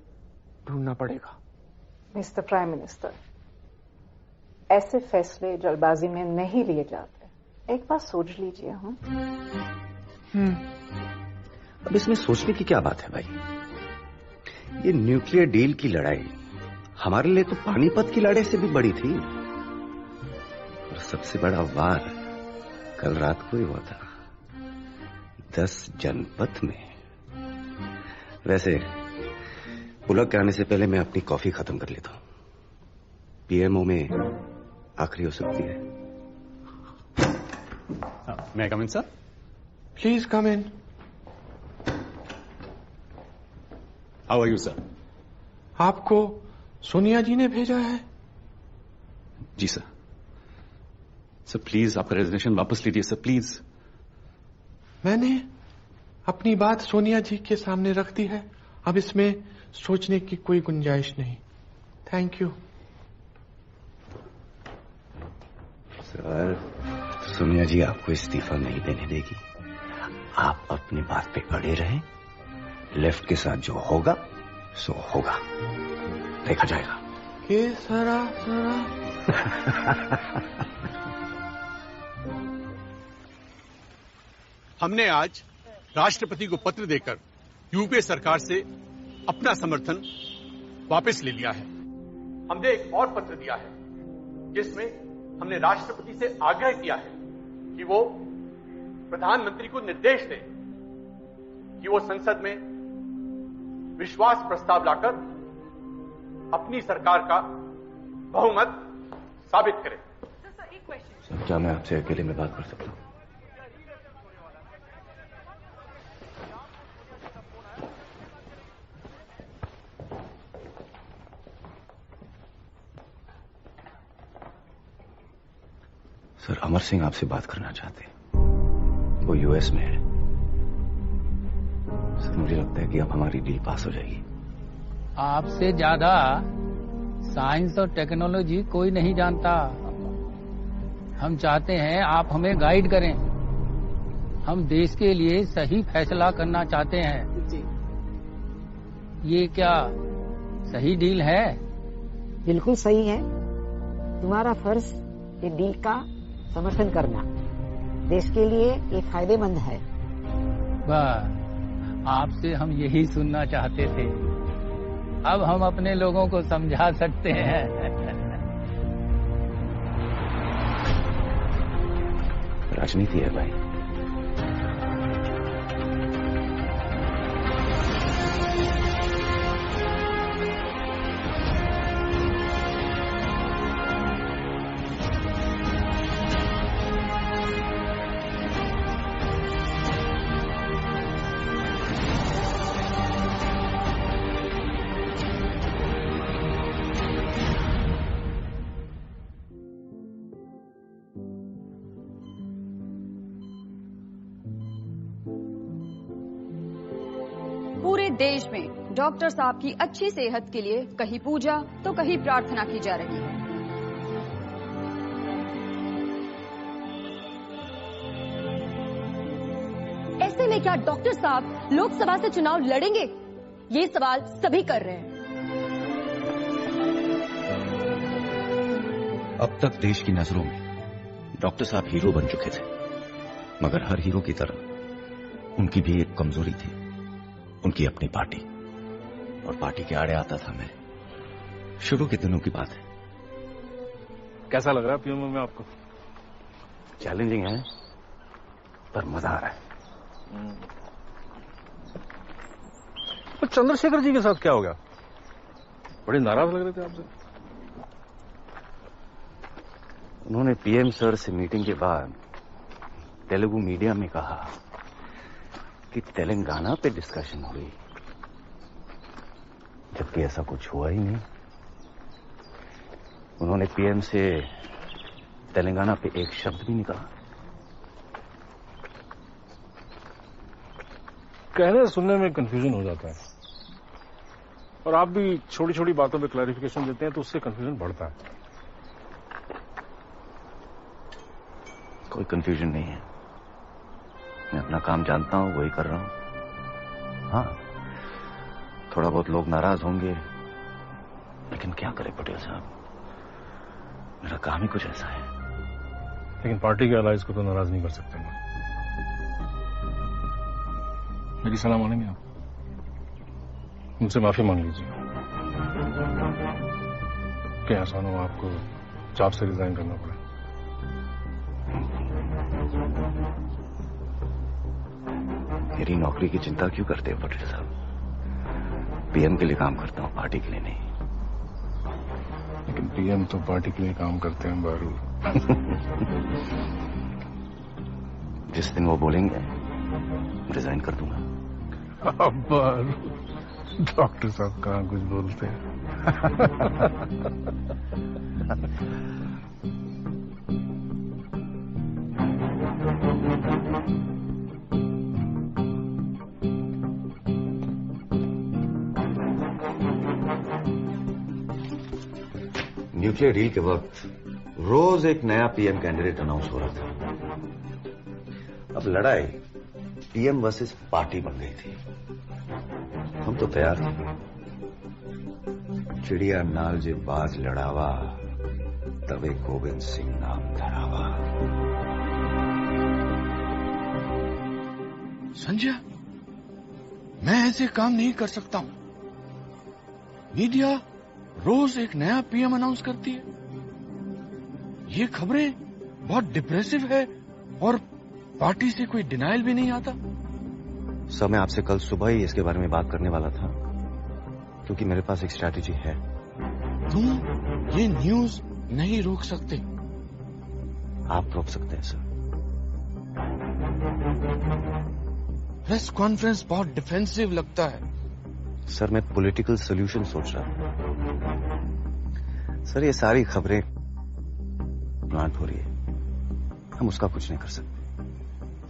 ढूंढना पड़ेगा। मिस्टर प्राइम मिनिस्टर, ऐसे फैसले जल्दबाजी में नहीं लिए जाते। एक बार सोच लीजिए। अब इसमें सोचने की क्या बात है भाई? ये न्यूक्लियर डील की लड़ाई हमारे लिए तो पानीपत की लड़ाई से भी बड़ी थी। और सबसे बड़ा वार कल रात को ही हुआ था। 10 जनपथ में। वैसे पुलक के आने से पहले मैं अपनी कॉफी खत्म कर लेता हूं। पीएमओ में आखिरी हो सकती है। मैं come in sir? Please come in. How are you sir? आपको सोनिया जी ने भेजा है? जी सर। सर प्लीज आपका रेजिग्नेशन वापस लीजिए सर, प्लीज। मैंने अपनी बात सोनिया जी के सामने रख दी है, अब इसमें सोचने की कोई गुंजाइश नहीं। Thank you sir. Sonia ji आपको इस्तीफा नहीं देने देगी। आप अपनी बात पे अड़े रहें। लेफ्ट के साथ जो होगा सो होगा, देखा जाएगा। के सरा सरा। हमने आज राष्ट्रपति को पत्र देकर यूपीए सरकार से अपना समर्थन वापस ले लिया है। हमने एक और पत्र दिया है जिसमें हमने राष्ट्रपति से आग्रह किया है कि वो प्रधानमंत्री को निर्देश दें कि वो संसद में विश्वास प्रस्ताव लाकर अपनी सरकार का बहुमत साबित करें। सर, क्या मैं आपसे अकेले में बात कर सकता हूं? सर, अमर सिंह आपसे बात करना चाहते हैं। वो यूएस में है। सर, मुझे लगता है कि अब हमारी डील पास हो जाएगी। आपसे ज्यादा साइंस और टेक्नोलॉजी कोई नहीं जानता। हम चाहते हैं आप हमें गाइड करें। हम देश के लिए सही फैसला करना चाहते हैं। ये क्या सही डील है? बिल्कुल सही है। तुम्हारा फर्ज ये डील का समर्थन करना देश के लिए ये फायदेमंद है। बस आपसे हम यही सुनना चाहते थे। अब हम अपने लोगों को समझा सकते हैं। राजनीति है भाई। पूरे देश में डॉक्टर साहब की अच्छी सेहत के लिए कहीं पूजा तो कहीं प्रार्थना की जा रही है। ऐसे में क्या डॉक्टर साहब लोकसभा से चुनाव लड़ेंगे? ये सवाल सभी कर रहे हैं। अब तक देश की नजरों में डॉक्टर साहब हीरो बन चुके थे, मगर हर हीरो की तरह उनकी भी एक कमजोरी थी, उनकी अपनी पार्टी। और पार्टी के आड़े आता था मैं। शुरू के दिनों की बात है। कैसा लग रहा है पीएमओ में आपको? चैलेंजिंग है पर मजा आ रहा है। तो चंद्रशेखर जी के साथ क्या हो गया? बड़े नाराज लग रहे थे आपसे। उन्होंने पीएम सर से मीटिंग के बाद तेलुगु मीडिया में कहा कि तेलंगाना पे डिस्कशन हुई, जबकि ऐसा कुछ हुआ ही नहीं। उन्होंने पीएम से तेलंगाना पे एक शब्द भी नहीं कहा। कहने सुनने में कंफ्यूजन हो जाता है, और आप भी छोटी छोटी बातों पे क्लैरिफिकेशन देते हैं तो उससे कंफ्यूजन बढ़ता है। कोई कंफ्यूजन नहीं है। मैं अपना काम जानता हूं, वही कर रहा हूं। हाँ, थोड़ा बहुत लोग नाराज होंगे, लेकिन क्या करें पटेल साहब, मेरा काम ही कुछ ऐसा है। लेकिन पार्टी के अलाइज को तो नाराज नहीं कर सकते मैं। मेरी सलाह मानेंगे आप? मुझसे माफी मांग लीजिए। क्या आसान हो आपको जॉब से रिजाइन करना पड़े। मेरी नौकरी की चिंता क्यों करते हो पटेल साहब? पीएम के लिए काम करता हूँ, पार्टी के लिए नहीं। लेकिन पीएम तो पार्टी के लिए काम करते हैं बारू। जिस दिन वो बोलेंगे रिजाइन कर दूंगा। बारू, डॉक्टर साहब कहाँ कुछ बोलते हैं। न्यूक्लियर डील के वक्त रोज एक नया पीएम कैंडिडेट अनाउंस हो रहा था। अब लड़ाई पीएम वर्सेस पार्टी बन गई थी। हम तो तैयार थे। चिड़िया नाल जे बाज लड़ावा, तवे गोविंद सिंह नाम धरावा। संजय, मैं ऐसे काम नहीं कर सकता हूं। मीडिया रोज एक नया पीएम अनाउंस करती है। ये खबरें बहुत डिप्रेसिव है और पार्टी से कोई डिनायल भी नहीं आता। सर, मैं आपसे कल सुबह ही इसके बारे में बात करने वाला था, क्योंकि मेरे पास एक स्ट्रैटेजी है। तुम ये न्यूज नहीं रोक सकते। आप रोक सकते हैं सर। प्रेस कॉन्फ्रेंस बहुत डिफेंसिव लगता है। सर, मैं पॉलिटिकल सॉल्यूशन सोच रहा हूं। सर, ये सारी खबरें प्लांट हो रही है, हम उसका कुछ नहीं कर सकते।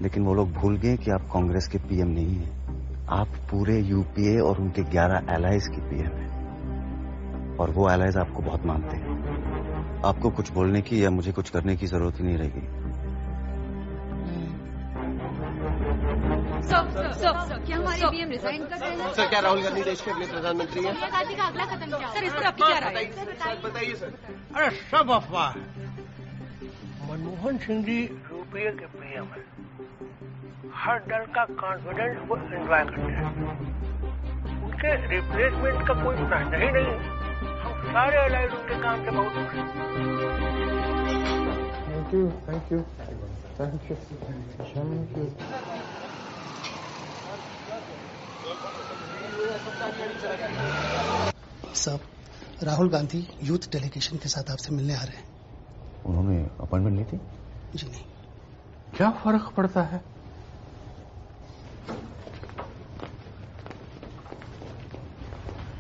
लेकिन वो लोग भूल गए कि आप कांग्रेस के पीएम नहीं हैं। आप पूरे यूपीए और उनके 11 एलाइज की पीएम हैं, और वो एलाइज आपको बहुत मानते हैं। आपको कुछ बोलने की या मुझे कुछ करने की जरूरत ही नहीं रहेगी। सर, क्या हमारे पीएम रिजाइन कर रहे हैं? सर, क्या राहुल गांधी देश के अगले प्रधानमंत्री हैं? सोनिया गांधी का अगला कदम क्या? सर, इस पर आपकी क्या राय है? बताइए सर। अरे सब अफवाह। मनमोहन सिंह जी यूपीए के पीएम है। हर दल का कॉन्फिडेंस वो एंजॉय करते हैं। उनके रिप्लेसमेंट का कोई प्रश्न ही नहीं है। हम सारे अलाइड उनके काम से बहुत खुश हैं। Thank you, thank you, thank you, thank you. साहब, राहुल गांधी यूथ डेलीगेशन के साथ आपसे मिलने आ रहे हैं। उन्होंने अपॉइंटमेंट ली थी? जी नहीं। क्या फर्क पड़ता है?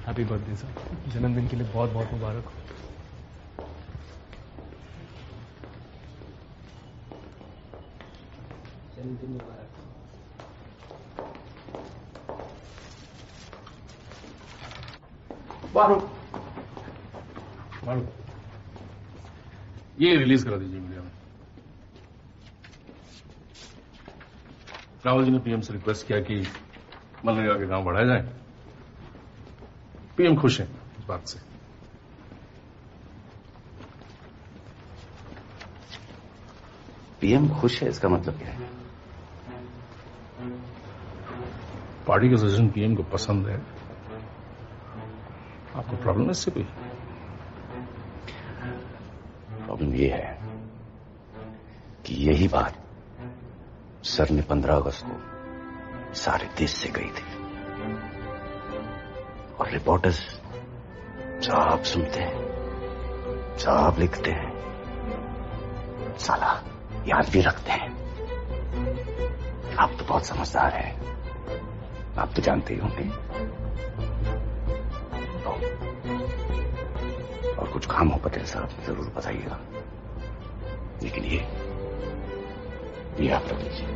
हैप्पी बर्थडे सर, जन्मदिन के लिए बहुत बहुत मुबारक हो। जन्मदिन मुबारक। बारू, ये रिलीज करा दीजिए मीडिया में। राहुल जी ने पीएम से रिक्वेस्ट किया कि मनरेगा के काम बढ़ाए जाए। पीएम खुश हैं इस बात से। पीएम खुश है, इसका मतलब क्या है? पार्टी का सजेशन पीएम को पसंद है। आपको प्रॉब्लम है इससे कोई? प्रॉब्लम ये है कि यही बात सर ने 15 अगस्त को सारे देश से कही थी, और रिपोर्टर्स सब सुनते हैं, सब लिखते हैं, साला याद भी रखते हैं। आप तो बहुत समझदार हैं, आप तो जानते ही होंगे। और कुछ काम हो पटेल साहब जरूर बताइएगा, लेकिन ये आप रख लीजिए।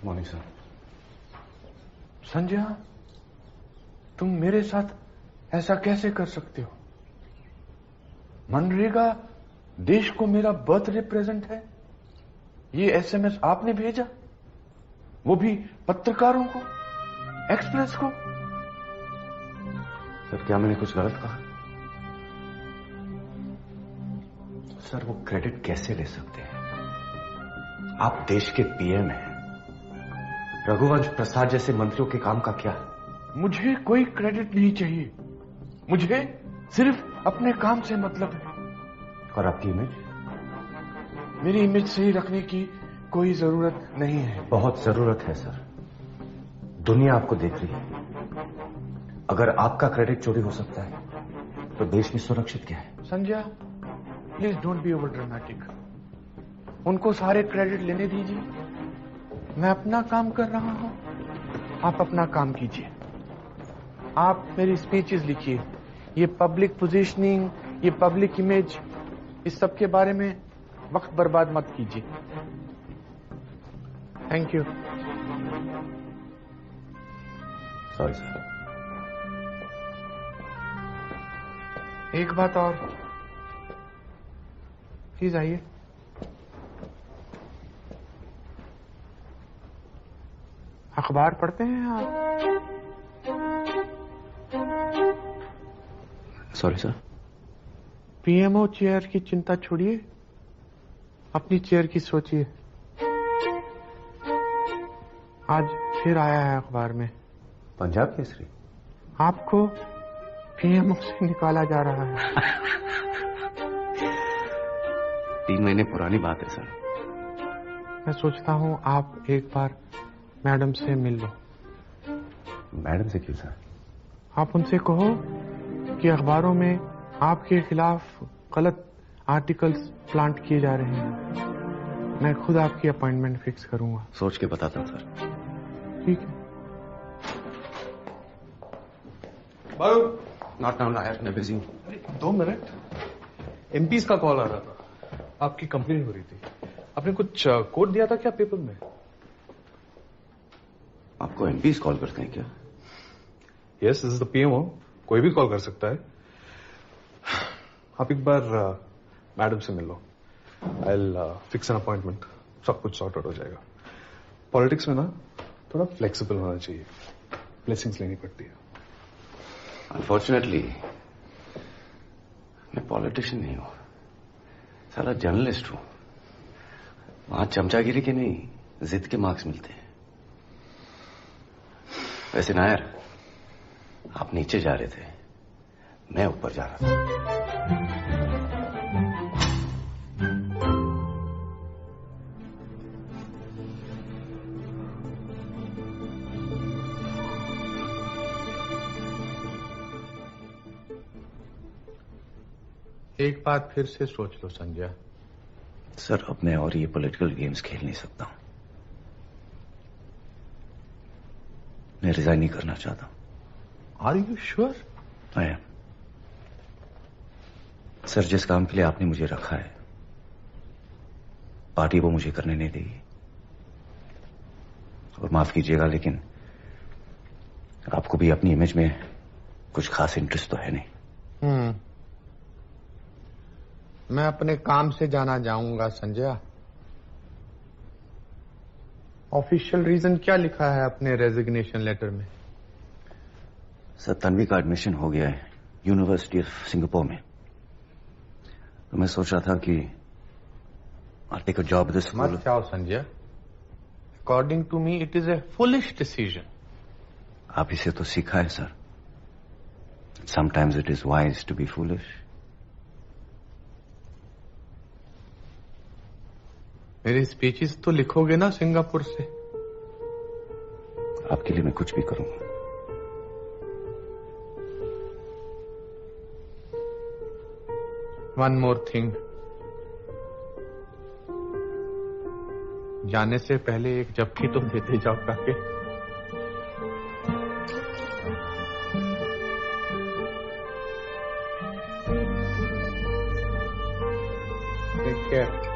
Morning sir. संजय, तुम मेरे साथ ऐसा कैसे कर सकते हो? मनरेगा देश को मेरा बर्थडे प्रेजेंट है। ये एसएमएस आपने भेजा, वो भी पत्रकारों को, एक्सप्रेस को। सर, क्या मैंने कुछ गलत कहा? सर वो क्रेडिट कैसे ले सकते हैं? आप देश के पीएम हैं। रघुवंश प्रसाद जैसे मंत्रियों के काम का क्या? मुझे कोई क्रेडिट नहीं चाहिए, मुझे सिर्फ अपने काम से मतलब है। और आपकी इमेज? मेरी इमेज सही रखने की कोई जरूरत नहीं है। बहुत जरूरत है सर। दुनिया आपको देख रही है। अगर आपका क्रेडिट चोरी हो सकता है तो देश में सुरक्षित क्या है? Sanjay, please don't be over dramatic. उनको सारे क्रेडिट लेने दीजिए, मैं अपना काम कर रहा हूं, आप अपना काम कीजिए। आप मेरी स्पीचेस लिखिए, ये पब्लिक पोजीशनिंग, ये पब्लिक इमेज, इस सब के बारे में वक्त बर्बाद मत कीजिए। Thank you. Sorry sir. एक बात और, प्लीज आइए। अखबार पढ़ते हैं आप? Sorry sir. पीएमओ चेयर की चिंता छोड़िए, अपनी चेयर की सोचिए। आज फिर आया है अखबार में पंजाब केसरी। आपको पीएमओ से निकाला जा रहा है। 3 महीने पुरानी बात है सर। मैं सोचता हूं आप एक बार मैडम से मिल लो। मैडम से क्यों सर? आप उनसे कहो कि अखबारों में आपके खिलाफ गलत आर्टिकल्स प्लांट किए जा रहे हैं। मैं खुद आपकी अपॉइंटमेंट फिक्स करूंगा। सोच के बताता हूं सर। ठीक है। नॉट नाउ लायर, मैं बिजी हूं। 2 मिनट। एमपीज का कॉल आ रहा था, आपकी कंप्लेन हो रही थी। आपने कुछ कोड दिया था क्या पेपर में? आपको एमपीज कॉल करते हैं क्या? Yes, this is the PMO, कोई भी कॉल कर सकता है। आप एक बार मैडम से मिल लो। I will fix an appointment, सब कुछ सॉर्ट आउट हो जाएगा। पॉलिटिक्स में ना थोड़ा फ्लेक्सिबल होना चाहिए, ब्लेसिंग्स लेनी पड़ती है। अनफॉर्चुनेटली मैं पॉलिटिशियन नहीं हूं, साला जर्नलिस्ट हूं। वहां चमचागिरी के नहीं, जिद के मार्क्स मिलते हैं। वैसे नायर, आप नीचे जा रहे थे, मैं ऊपर जा रहा था। एक बात फिर से सोच लो संजय। सर, अब मैं और ये पॉलिटिकल गेम्स खेल नहीं सकता हूं। मैं रिजाइन नहीं करना चाहता हूं। Are you sure? I am. Sir, जिस काम के लिए आपने मुझे रखा है, पार्टी वो मुझे करने नहीं देगी। और माफ कीजिएगा, लेकिन आपको भी अपनी इमेज में कुछ खास इंटरेस्ट तो है नहीं। मैं अपने काम से जाना जाऊंगा संजय। ऑफिशियल रीजन क्या लिखा है अपने रेजिग्नेशन लेटर में? सर, तन्वी का एडमिशन हो गया है यूनिवर्सिटी ऑफ सिंगापुर में। तो मैं सोच रहा था कि I'll take a job this school. मत जाओ Sanjay. According to me it is a foolish decision. आप इसे तो सीखा है sir. Sometimes it is wise to be foolish. मेरी स्पीचेस तो लिखोगे ना सिंगापुर से? आपके लिए मैं कुछ भी करूंगा। वन मोर थिंग, जाने से पहले एक झपकी तो देते जाओ काके। Take care.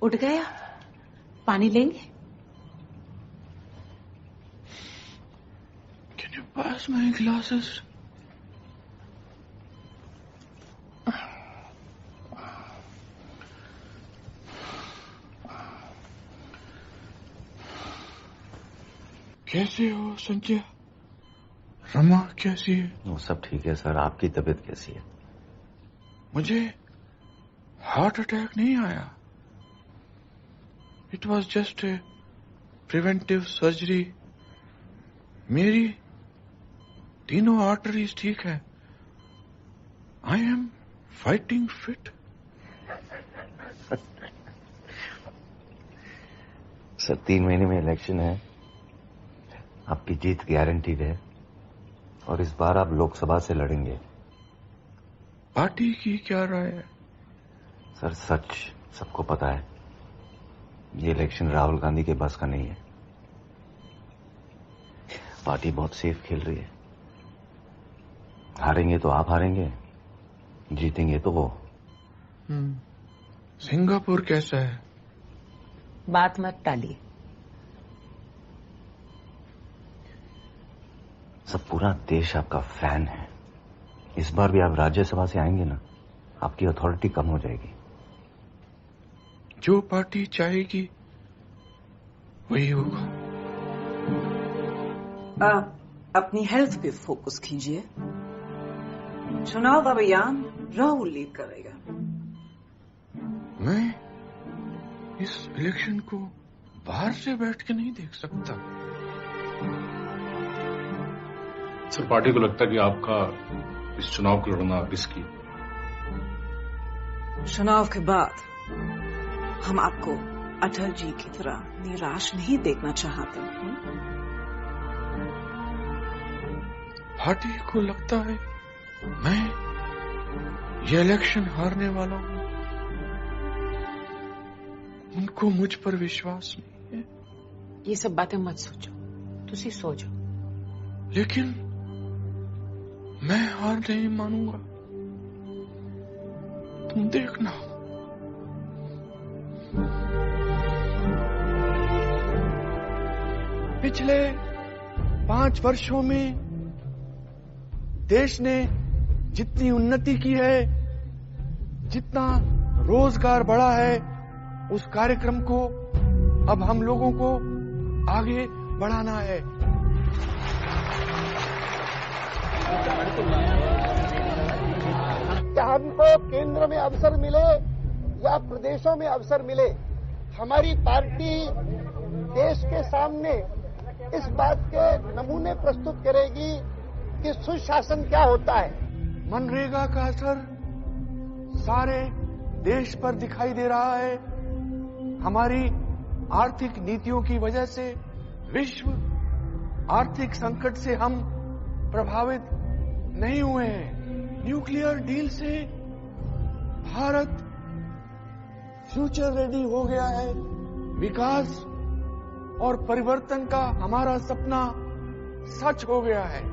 उठ गया? पानी लेंगे? Can you pass my glasses? कैसे हो संजय? रमा कैसी है? वो सब ठीक है सर। आपकी तबीयत कैसी है? मुझे हार्ट अटैक नहीं आया। It was just a preventive surgery. मेरी तीनों आर्टरीज ठीक है। I am fighting fit. Sir 3 महीने में इलेक्शन है, आपकी जीत गारंटीड है और इस बार आप लोकसभा से लड़ेंगे। पार्टी की क्या राय है? सर सच सबको पता है, ये इलेक्शन राहुल गांधी के बस का नहीं है। पार्टी बहुत सेफ खेल रही है। हारेंगे तो आप हारेंगे, जीतेंगे तो वो। सिंगापुर कैसा है? बात मत टालिए। सब पूरा देश आपका फैन है। इस बार भी आप राज्यसभा से आएंगे ना, आपकी अथॉरिटी कम हो जाएगी। जो पार्टी चाहेगी वही होगा। अपनी हेल्थ पे फोकस कीजिए। चुनाव अभियान राहुल लीड करेगा। मैं इस इलेक्शन को बाहर से बैठ के नहीं देख सकता। सर पार्टी को लगता है कि आपका इस चुनाव को लड़ना रिस्की है। चुनाव के बाद हम आपको अटल जी की तरह निराश नहीं देखना चाहते। पार्टी को लगता है मैं ये इलेक्शन हारने वाला हूं। उनको मुझ पर विश्वास नहीं है। ये सब बातें मत सोचो, तुसी सो जाओ। लेकिन मैं हार नहीं मानूंगा। तुम देखना। पिछले 5 वर्षों में देश ने जितनी उन्नति की है, जितना रोजगार बढ़ा है, उस कार्यक्रम को अब हम लोगों को आगे बढ़ाना है। क्या हमको केंद्र में अवसर मिले या प्रदेशों में अवसर मिले, हमारी पार्टी देश के सामने इस बात के नमूने प्रस्तुत करेगी कि सुशासन क्या होता है। मनरेगा का असर सारे देश पर दिखाई दे रहा है। हमारी आर्थिक नीतियों की वजह से विश्व आर्थिक संकट से हम प्रभावित नहीं हुए हैं। न्यूक्लियर डील से भारत फ्यूचर रेडी हो गया है। विकास और परिवर्तन का हमारा सपना सच हो गया है।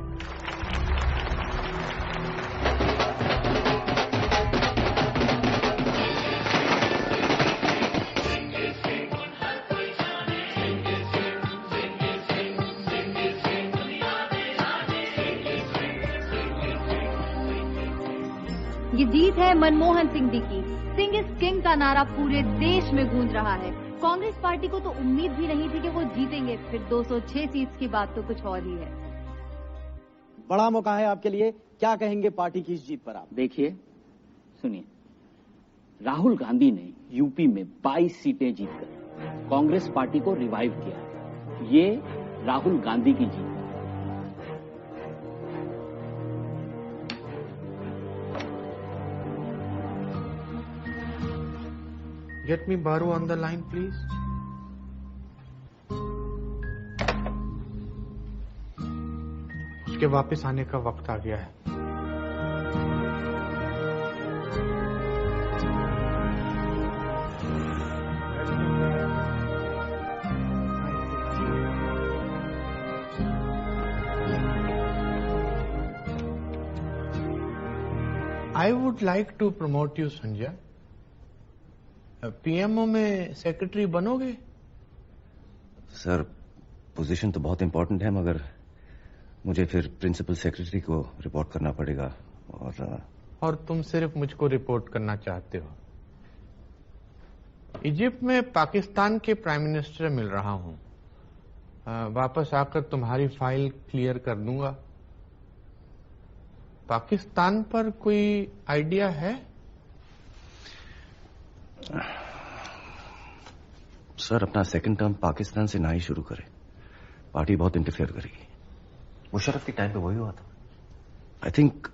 ये जीत है मनमोहन सिंह जी की। सिंह इज किंग का नारा पूरे देश में गूंज रहा है। कांग्रेस पार्टी को तो उम्मीद भी नहीं थी कि वो जीतेंगे, फिर 206 सीट्स की बात तो कुछ और ही है। बड़ा मौका है आपके लिए, क्या कहेंगे पार्टी की इस जीत पर आप? देखिए, सुनिए, राहुल गांधी ने यूपी में 22 सीटें जीतकर कांग्रेस पार्टी को रिवाइव किया। ये राहुल गांधी की जीत है। Get me Baru on the line, please. उसके वापस आने का वक्त आ गया है। I would like to promote you, Sanjay. PMO में सेक्रेटरी बनोगे? सर, पोजीशन तो बहुत इंपॉर्टेंट है, मगर मुझे फिर प्रिंसिपल सेक्रेटरी को रिपोर्ट करना पड़ेगा। और तुम सिर्फ मुझको रिपोर्ट करना चाहते हो? इजिप्ट में पाकिस्तान के प्राइम मिनिस्टर मिल रहा हूं, वापस आकर तुम्हारी फाइल क्लियर कर दूंगा। पाकिस्तान पर कोई आइडिया है? सर, अपना सेकंड टर्म पाकिस्तान से ना ही शुरू करें, पार्टी बहुत इंटरफेयर करेगी। मुशर्रफ के टाइम पे वही हुआ था। आई थिंक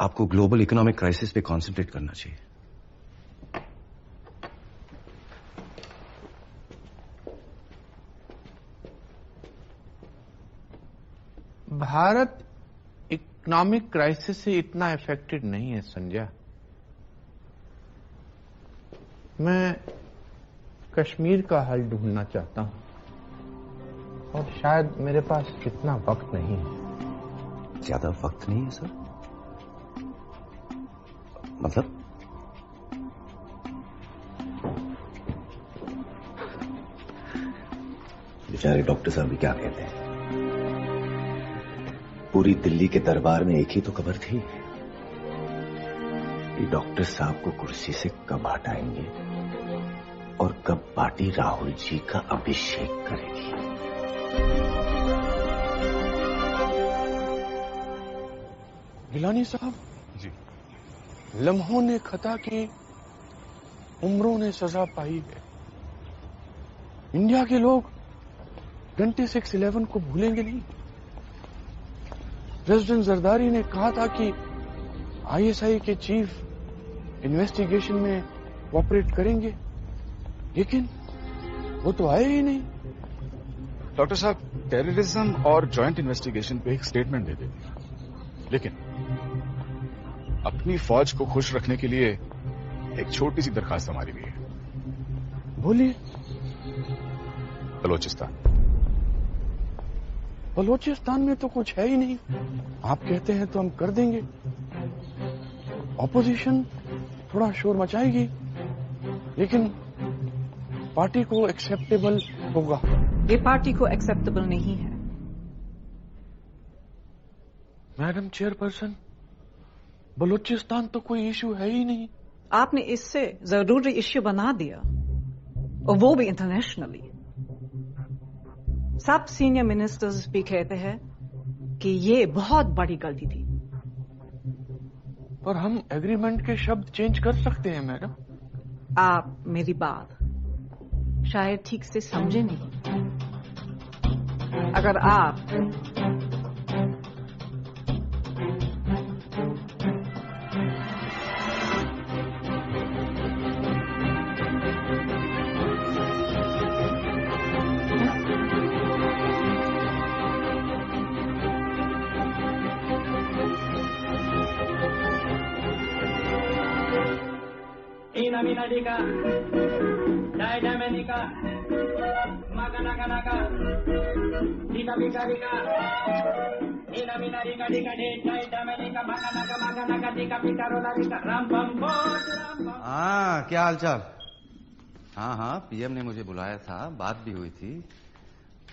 आपको ग्लोबल इकोनॉमिक क्राइसिस पे कंसंट्रेट करना चाहिए। भारत इकोनॉमिक क्राइसिस से इतना इफेक्टेड नहीं है संजय। मैं कश्मीर का हल ढूंढना चाहता हूं और शायद मेरे पास इतना वक्त नहीं है। ज्यादा वक्त नहीं है सर? मतलब? बेचारे डॉक्टर साहब भी क्या कहते हैं, पूरी दिल्ली के दरबार में एक ही तो खबर थी कि डॉक्टर साहब को कुर्सी से कब हटाएंगे और कब पार्टी राहुल जी का अभिषेक करेगी। गिलानी साहब जी, लम्हों ने खता की, उम्रों ने सजा पाई है। इंडिया के लोग 26/11 को भूलेंगे नहीं। प्रेसिडेंट जरदारी ने कहा था कि आईएसआई के चीफ इन्वेस्टिगेशन में कोऑपरेट करेंगे, लेकिन वो तो आए ही नहीं। डॉक्टर साहब, टेररिज्म और जॉइंट इन्वेस्टिगेशन पे एक स्टेटमेंट दे दे, लेकिन अपनी फौज को खुश रखने के लिए एक छोटी सी दरखास्त हमारी भी है। बोलिए। बलोचिस्तान में तो कुछ है ही नहीं, आप कहते हैं तो हम कर देंगे। ऑपोजिशन थोड़ा शोर मचाएगी, लेकिन पार्टी को एक्सेप्टेबल होगा। ये पार्टी को एक्सेप्टेबल नहीं है। मैडम चेयरपर्सन, बलूचिस्तान तो कोई इश्यू है ही नहीं। आपने इससे जरूरी इश्यू बना दिया, और वो भी इंटरनेशनली। सब सीनियर मिनिस्टर्स भी कहते हैं कि ये बहुत बड़ी गलती थी। पर हम एग्रीमेंट के शब्द चेंज कर सकते हैं मैडम। आप मेरी बात शायद ठीक से समझे नहीं। अगर आप Minadika, Daidamenika, Maganaka, Dika Vikarika, Ina Minadika, Dika, Daidamenika, Maganaka, Dika Vikarika, Rampam, हाँ, क्या हालचाल? हाँ, पीएम ने मुझे बुलाया था, बात भी हुई थी,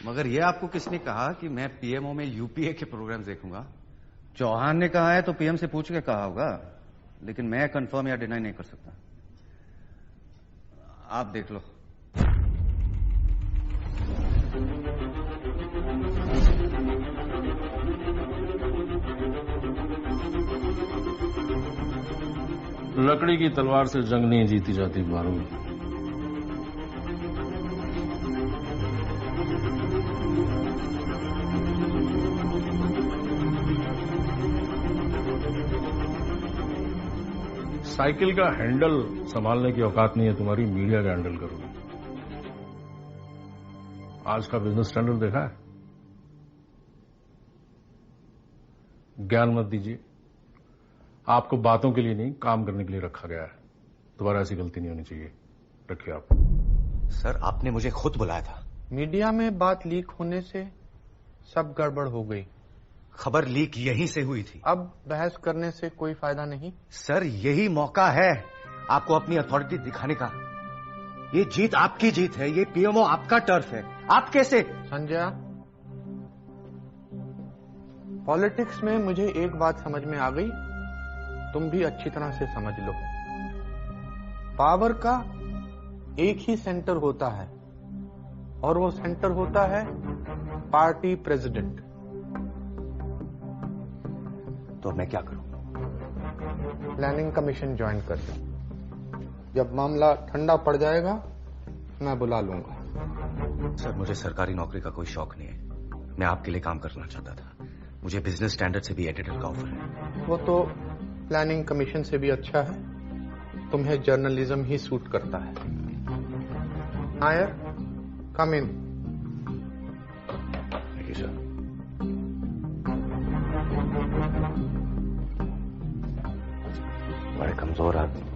मगर ये आपको किसने कहा कि मैं पीएमओ में यूपीए के प्रोग्राम देखूंगा? चौहान ने कहा है तो पीएम से पूछ के कहा होगा, लेकिन मैं कंफर्म या डिनाई नहीं कर सकता। आप देख लो। लकड़ी की तलवार से जंग नहीं जीती जाती बारूद। साइकिल का हैंडल संभालने की औकात नहीं है तुम्हारी, मीडिया का हैंडल करोगे। आज का बिजनेस स्टैंडर्ड देखा है? ज्ञान मत दीजिए, आपको बातों के लिए नहीं काम करने के लिए रखा गया है। दोबारा ऐसी गलती नहीं होनी चाहिए, रखिए आप। सर, आपने मुझे खुद बुलाया था। मीडिया में बात लीक होने से सब गड़बड़ हो गई। खबर लीक यहीं से हुई थी। अब बहस करने से कोई फायदा नहीं। सर, यही मौका है आपको अपनी अथॉरिटी दिखाने का। ये जीत आपकी जीत है, ये पीएमओ आपका टर्फ है। आप कैसे? संजय, पॉलिटिक्स में मुझे एक बात समझ में आ गई, तुम भी अच्छी तरह से समझ लो। पावर का एक ही सेंटर होता है और वो सेंटर होता है पार्टी प्रेसिडेंट। तो मैं क्या करूं? प्लानिंग कमीशन ज्वाइन कर लो। जब मामला ठंडा पड़ जाएगा मैं बुला लूंगा। सर, मुझे सरकारी नौकरी का कोई शौक नहीं है। मैं आपके लिए काम करना चाहता था। मुझे बिजनेस स्टैंडर्ड से भी एडिटर का ऑफर है। वो तो प्लानिंग कमीशन से भी अच्छा है, तुम्हें जर्नलिज्म ही सूट करता है। Nair, come in. Thank you sir. बड़े कमजोर आदमी।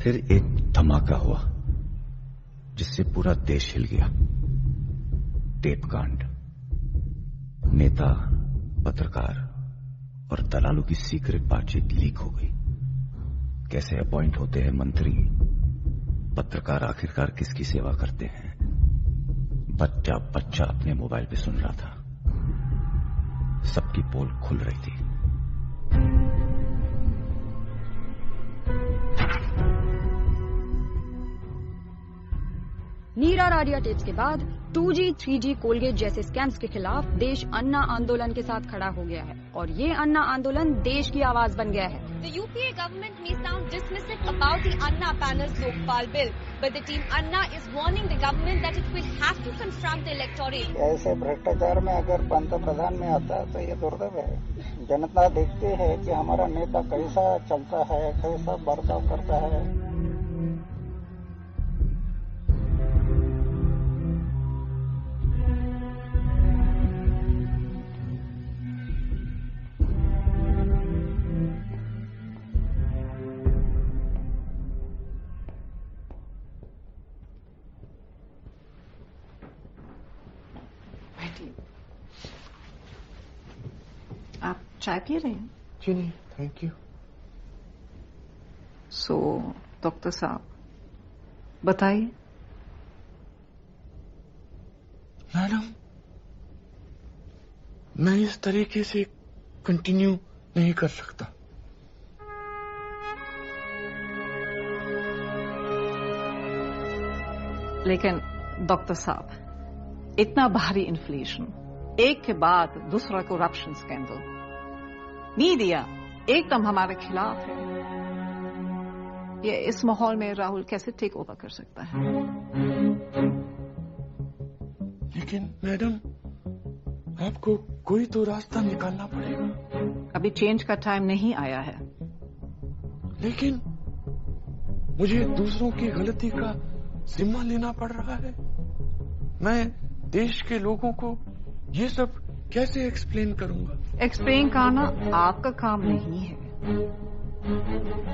फिर एक धमाका हुआ जिससे पूरा देश हिल गया। टेप कांड। नेता, पत्रकार और दलालों की सीक्रेट बातचीत लीक हो गई। कैसे अपॉइंट होते हैं मंत्री, पत्रकार आखिरकार किसकी सेवा करते हैं, बच्चा बच्चा अपने मोबाइल पे सुन रहा था। सबकी पोल खुल रही थी। नीरा राडिया टेप्स के बाद 2G, 3G, कोलगेट जैसे स्कैम्स के खिलाफ देश अन्ना आंदोलन के साथ खड़ा हो गया है और ये अन्ना आंदोलन देश की आवाज बन गया है। The UPA government may sound dismissive about the Anna panel's Lokpal bill, but the team Anna is warning the government that it will have to confront the electorate. ऐसे भ्रष्टाचार में अगर पंतप्रधान में आता है तो ये दुर्दैव है। जनता देखती है कि हमारा नेता कैसा चलता है, कैसा बर्ताव करता है। आप चाय पी रहे हैं? जी नहीं, थैंक यू। सो डॉक्टर साहब बताइए। मैडम, मैं इस तरीके से कंटिन्यू नहीं कर सकता। लेकिन डॉक्टर साहब, इतना भारी इन्फ्लेशन, एक के बाद दूसरा करप्शन स्कैंडल, मीडिया एकदम हमारे खिलाफ है। ये इस माहौल में राहुल कैसे टेक ओवर कर सकता है? लेकिन मैडम, आपको कोई तो रास्ता निकालना पड़ेगा। अभी चेंज का टाइम नहीं आया है। लेकिन मुझे दूसरों की गलती का जिम्मा लेना पड़ रहा है। मैं देश के लोगों को ये सब कैसे एक्सप्लेन करूंगा? एक्सप्लेन करना आपका काम नहीं है।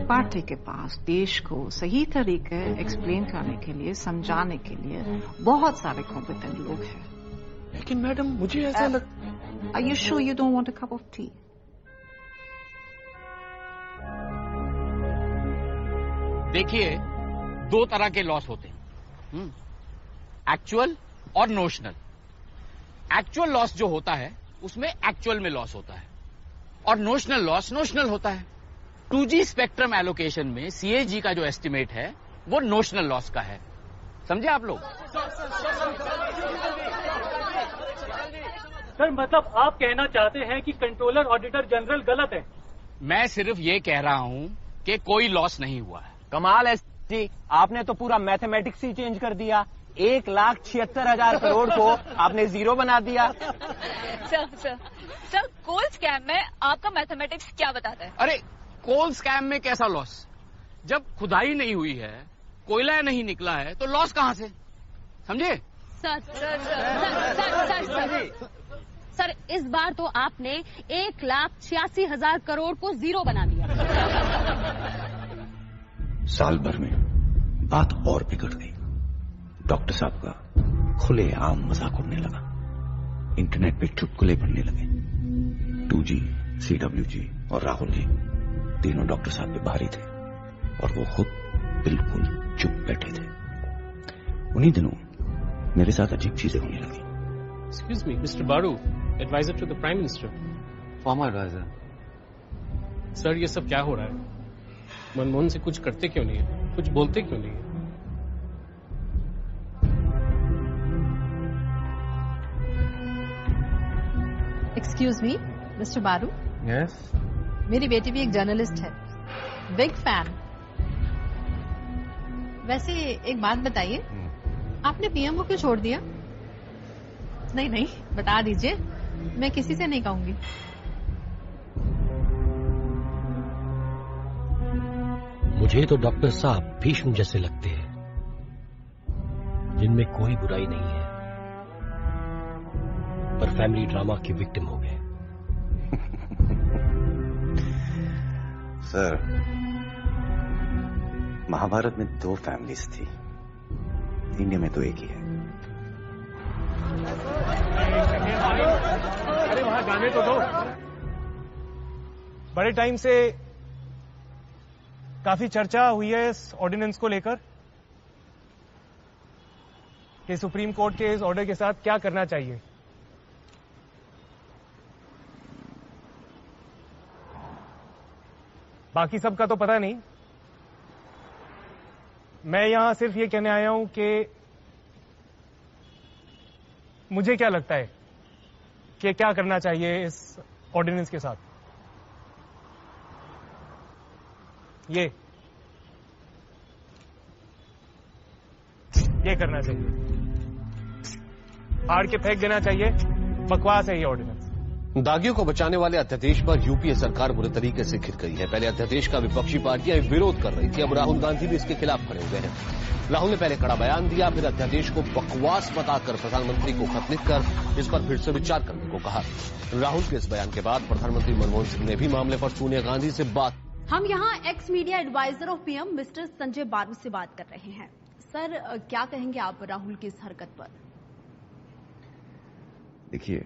पार्टी के पास देश को सही तरीके एक्सप्लेन करने के लिए, समझाने के लिए बहुत सारे कॉम्पिटेंट लोग हैं। लेकिन मैडम, मुझे ऐसा लगता। Are you sure you don't want a cup of tea? देखिए, दो तरह के लॉस होते हैं, एक्चुअल और नोशनल। एक्चुअल लॉस जो होता है उसमें एक्चुअल में लॉस होता है और नोशनल लॉस नोशनल होता है। 2G स्पेक्ट्रम एलोकेशन में CAG का जो एस्टिमेट है वो नोशनल लॉस का है। समझे आप लोग? सर, मतलब आप कहना चाहते हैं कि कंट्रोलर ऑडिटर जनरल गलत है? मैं सिर्फ ये कह रहा हूं कि कोई लॉस नहीं हुआ है। कमाल है जी, आपने तो पूरा मैथमेटिक्स ही चेंज कर दिया। 1,76,000 करोड़ को आपने जीरो बना दिया। सर, कोल स्कैम में आपका मैथमेटिक्स क्या बताता है? अरे, कोल स्कैम में कैसा लॉस? जब खुदाई नहीं हुई है, कोयला नहीं निकला है, तो लॉस कहां से? समझे? सर इस बार तो आपने 1,86,000 करोड़ को जीरो बना दिया। साल भर में बात और बिगड़ गई। डॉक्टर साहब का खुलेआम मजाक उड़ने लगा, इंटरनेट पे चुटकुले पढ़ने लगे। 2G, CWG और राहुल जी तीनों डॉक्टर साहब पे भारी थे और वो खुद बिल्कुल चुप बैठे थे। उन्हीं दिनों मेरे साथ अजीब चीजें होने लगी। Excuse me, Mr. Baru, advisor to the Prime Minister. Former advisor. Sir ये सब क्या हो रहा है? मनमोहन से कुछ करते क्यों नहीं है? कुछ बोलते क्यों नहीं है? एक्सक्यूज मी, मिस्टर बारू। यस। मेरी बेटी भी एक जर्नलिस्ट है, बिग फैन। वैसे एक बात बताइए, आपने पीएम को क्यों छोड़ दिया? नहीं नहीं, बता दीजिए, मैं किसी से नहीं कहूंगी। मुझे तो डॉक्टर साहब भीष्म जैसे लगते हैं, जिनमें कोई बुराई नहीं है, पर फैमिली ड्रामा के विक्टिम हो गए। सर, महाभारत में 2 फैमिलीज थी, इंडिया में तो एक ही है। अरे वहां जाने तो दो। बड़े टाइम से काफी चर्चा हुई है इस ऑर्डिनेंस को लेकर कि सुप्रीम कोर्ट के इस ऑर्डर के साथ क्या करना चाहिए। बाकी सबका तो पता नहीं, मैं यहां सिर्फ ये कहने आया हूं कि मुझे क्या लगता है कि क्या करना चाहिए इस ऑर्डिनेंस के साथ। ये करना चाहिए, फाड़ के फेंक देना चाहिए, बकवास है ये ऑर्डिनेंस। दागियों को बचाने वाले अध्यादेश पर यूपीए सरकार बुरे तरीके से घिर गई है। पहले अध्यादेश का विपक्षी पार्टियां विरोध कर रही थी, अब राहुल गांधी भी इसके खिलाफ खड़े हुए हैं। राहुल ने पहले कड़ा बयान दिया, फिर अध्यादेश को बकवास बताकर प्रधानमंत्री को खत लिखकर इस पर फिर से विचार करने को कहा। राहुल के इस बयान के बाद प्रधानमंत्री मनमोहन सिंह ने भी मामले पर सोनिया गांधी से बात। हम यहाँ ex media advisor of PM mister Sanjay Baru से बात कर रहे हैं। सर, क्या कहेंगे आप राहुल की इस हरकत पर? देखिए,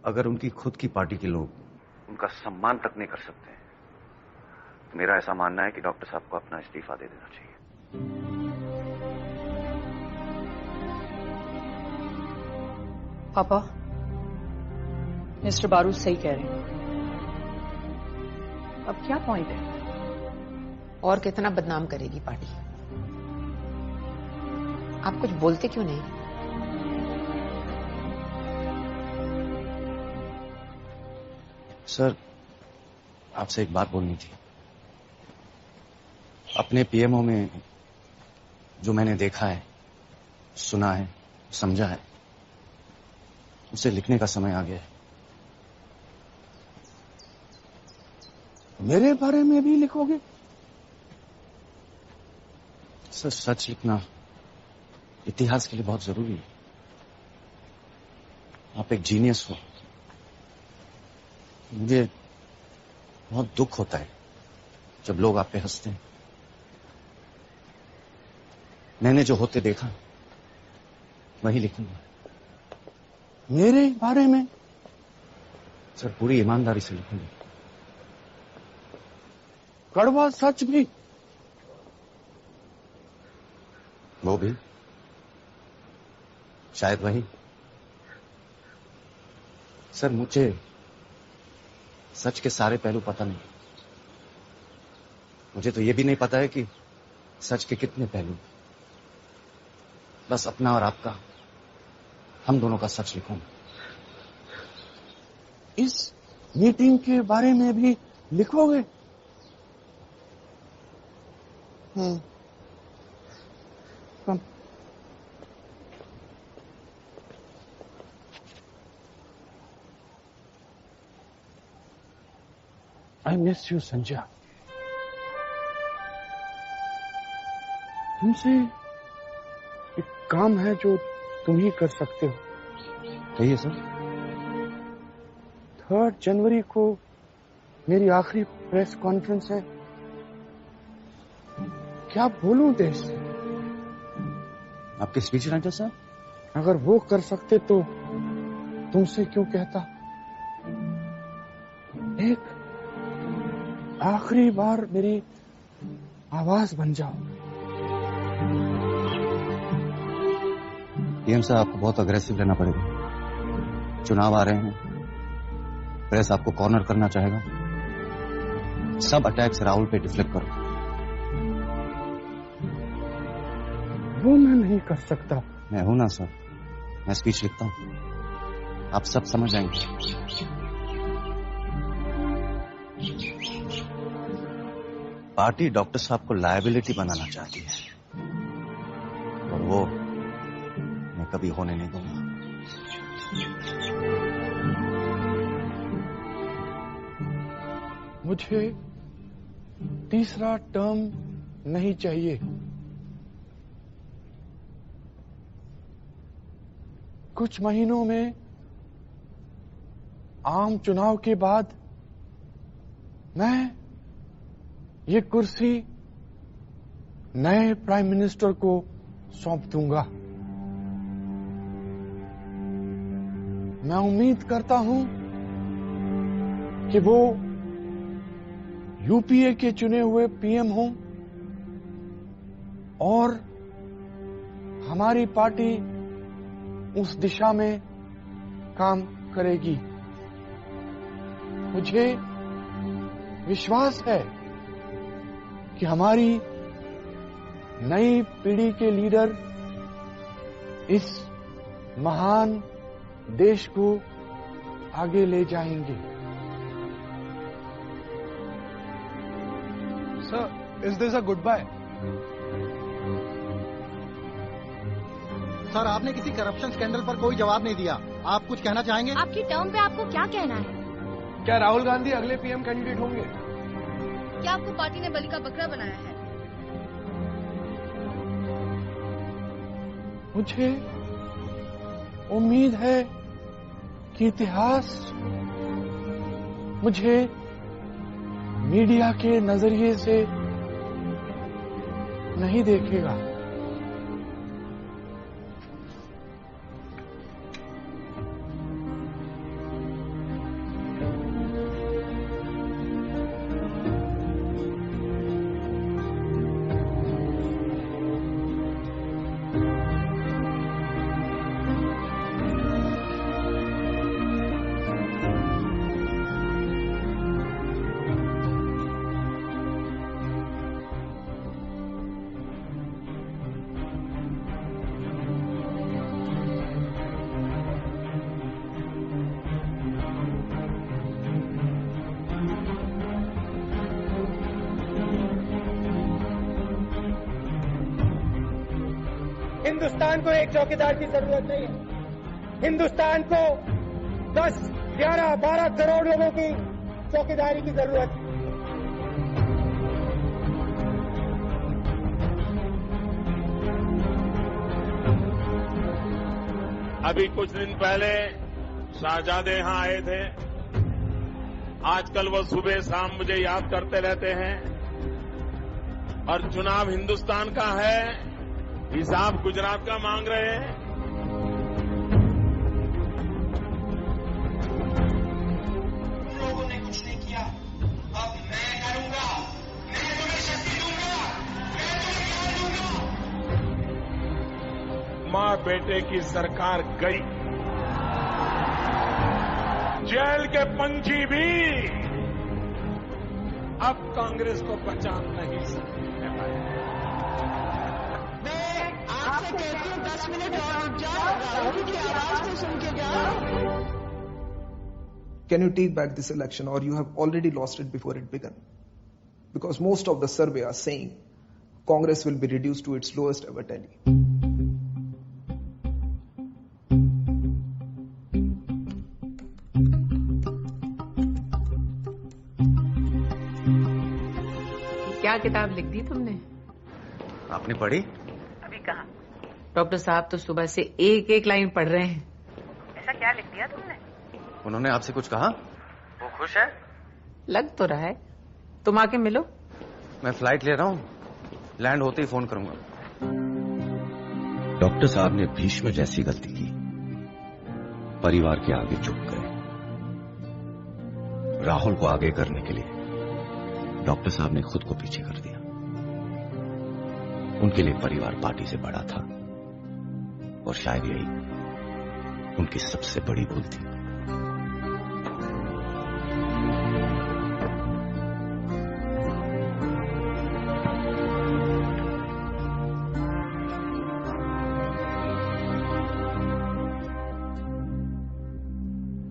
अगर उनकी खुद की पार्टी के लोग उनका सम्मान तक नहीं कर सकते, तो मेरा ऐसा मानना है कि डॉक्टर साहब को अपना इस्तीफा दे देना चाहिए। पापा, मिस्टर बारू सही कह रहे हैं। अब क्या पॉइंट है? और कितना बदनाम करेगी पार्टी? आप कुछ बोलते क्यों नहीं? सर, आपसे एक बात बोलनी थी। अपने पीएमओ में जो मैंने देखा है, सुना है, समझा है, उसे लिखने का समय आ गया है। मेरे बारे में भी लिखोगे? सर, सच लिखना इतिहास के लिए बहुत जरूरी है। आप एक जीनियस हो। मुझे बहुत दुख होता है जब लोग आप पे हंसते हैं। मैंने जो होते देखा वही लिखूंगा। मेरे बारे में? सर, पूरी ईमानदारी से लिखूंगा। कड़वा सच भी? वो भी शायद वही। सर, मुझे सच के सारे पहलू पता नहीं। मुझे तो ये भी नहीं पता है कि सच के कितने पहलू। बस अपना और आपका, हम दोनों का सच लिखूंगा। इस मीटिंग के बारे में भी लिखोगे? कम। I miss you, Sanjay. तुमसे एक काम है जो तुम ही कर सकते हो। कहिए सर। 3 जनवरी को मेरी आखिरी प्रेस कॉन्फ्रेंस है। क्या बोलूं देश से? आपके स्पीच राइटर साहब, अगर वो कर सकते तो तुमसे क्यों कहता? एक आखिरी बार मेरी आवाज बन जाओ। पीएम साहब, आपको बहुत अग्रेसिव रहना पड़ेगा। चुनाव आ रहे हैं, प्रेस आपको कॉर्नर करना चाहेगा। सब अटैक्स राहुल पे डिफ्लेक्ट करो। वो मैं नहीं कर सकता। मैं हूं ना सर, मैं स्पीच लिखता हूं, आप सब समझ जाएंगे। पार्टी डॉक्टर साहब को लायबिलिटी बनाना चाहती है और वो मैं कभी होने नहीं दूंगा। मुझे तीसरा टर्म नहीं चाहिए। कुछ महीनों में आम चुनाव के बाद मैं ये कुर्सी नए प्राइम मिनिस्टर को सौंप दूंगा। मैं उम्मीद करता हूं कि वो यूपीए के चुने हुए पीएम हों और हमारी पार्टी उस दिशा में काम करेगी। मुझे विश्वास है कि हमारी नई पीढ़ी के लीडर इस महान देश को आगे ले जाएंगे। Sir, is this a goodbye? Sir, आपने किसी करप्शन स्कैंडल पर कोई जवाब नहीं दिया। आप कुछ कहना चाहेंगे? आपकी टर्म पे आपको क्या कहना है? क्या राहुल गांधी अगले पीएम कैंडिडेट होंगे? क्या आपको पार्टी ने बलि का बकरा बनाया है? मुझे उम्मीद है कि इतिहास मुझे मीडिया के नजरिए से नहीं देखेगा। हिंदुस्तान को एक चौकीदार की जरूरत नहीं है। हिंदुस्तान को 10, 11, 12 करोड़ लोगों की चौकीदारी की जरूरत है। अभी कुछ दिन पहले शाहजादे यहां आए थे। आजकल वो सुबह शाम मुझे याद करते रहते हैं। और चुनाव हिंदुस्तान का है, हिसाब गुजरात का मांग रहे हैं। तुम लोगों ने कुछ नहीं किया, अब मैं करूंगा। मैं तुम्हें शक्ति दूंगा, मैं तुम्हें ज्ञान दूंगा। मां बेटे की सरकार गई, जेल के पंछी भी अब कांग्रेस को पहचान नहीं सकते। आपसे कहती हूँ 10 मिनट और रुक जाओ, राहुल की आवाज तो सुन के जाओ। Can you take back this election, or you have already lost it before it began? Because most of the survey are saying Congress will be reduced to its lowest ever tally. क्या किताब लिख दी तुमने? आपने पढ़ी? अभी कहाँ? Doctor साहब तो सुबह से एक एक लाइन पढ़ रहे हैं। ऐसा क्या लिख दिया तुमने? उन्होंने आपसे कुछ कहा? वो खुश है? लग तो रहा है। तुम आके मिलो। मैं फ्लाइट ले रहा हूँ, लैंड होते ही फोन करूंगा। डॉक्टर साहब ने भीष्म जैसी गलती की, परिवार के आगे झुक गए। राहुल को आगे करने के लिए डॉक्टर साहब ने खुद को पीछे कर दिया। उनके लिए परिवार पार्टी से बड़ा था और शायद यही उनकी सबसे बड़ी भूल थी।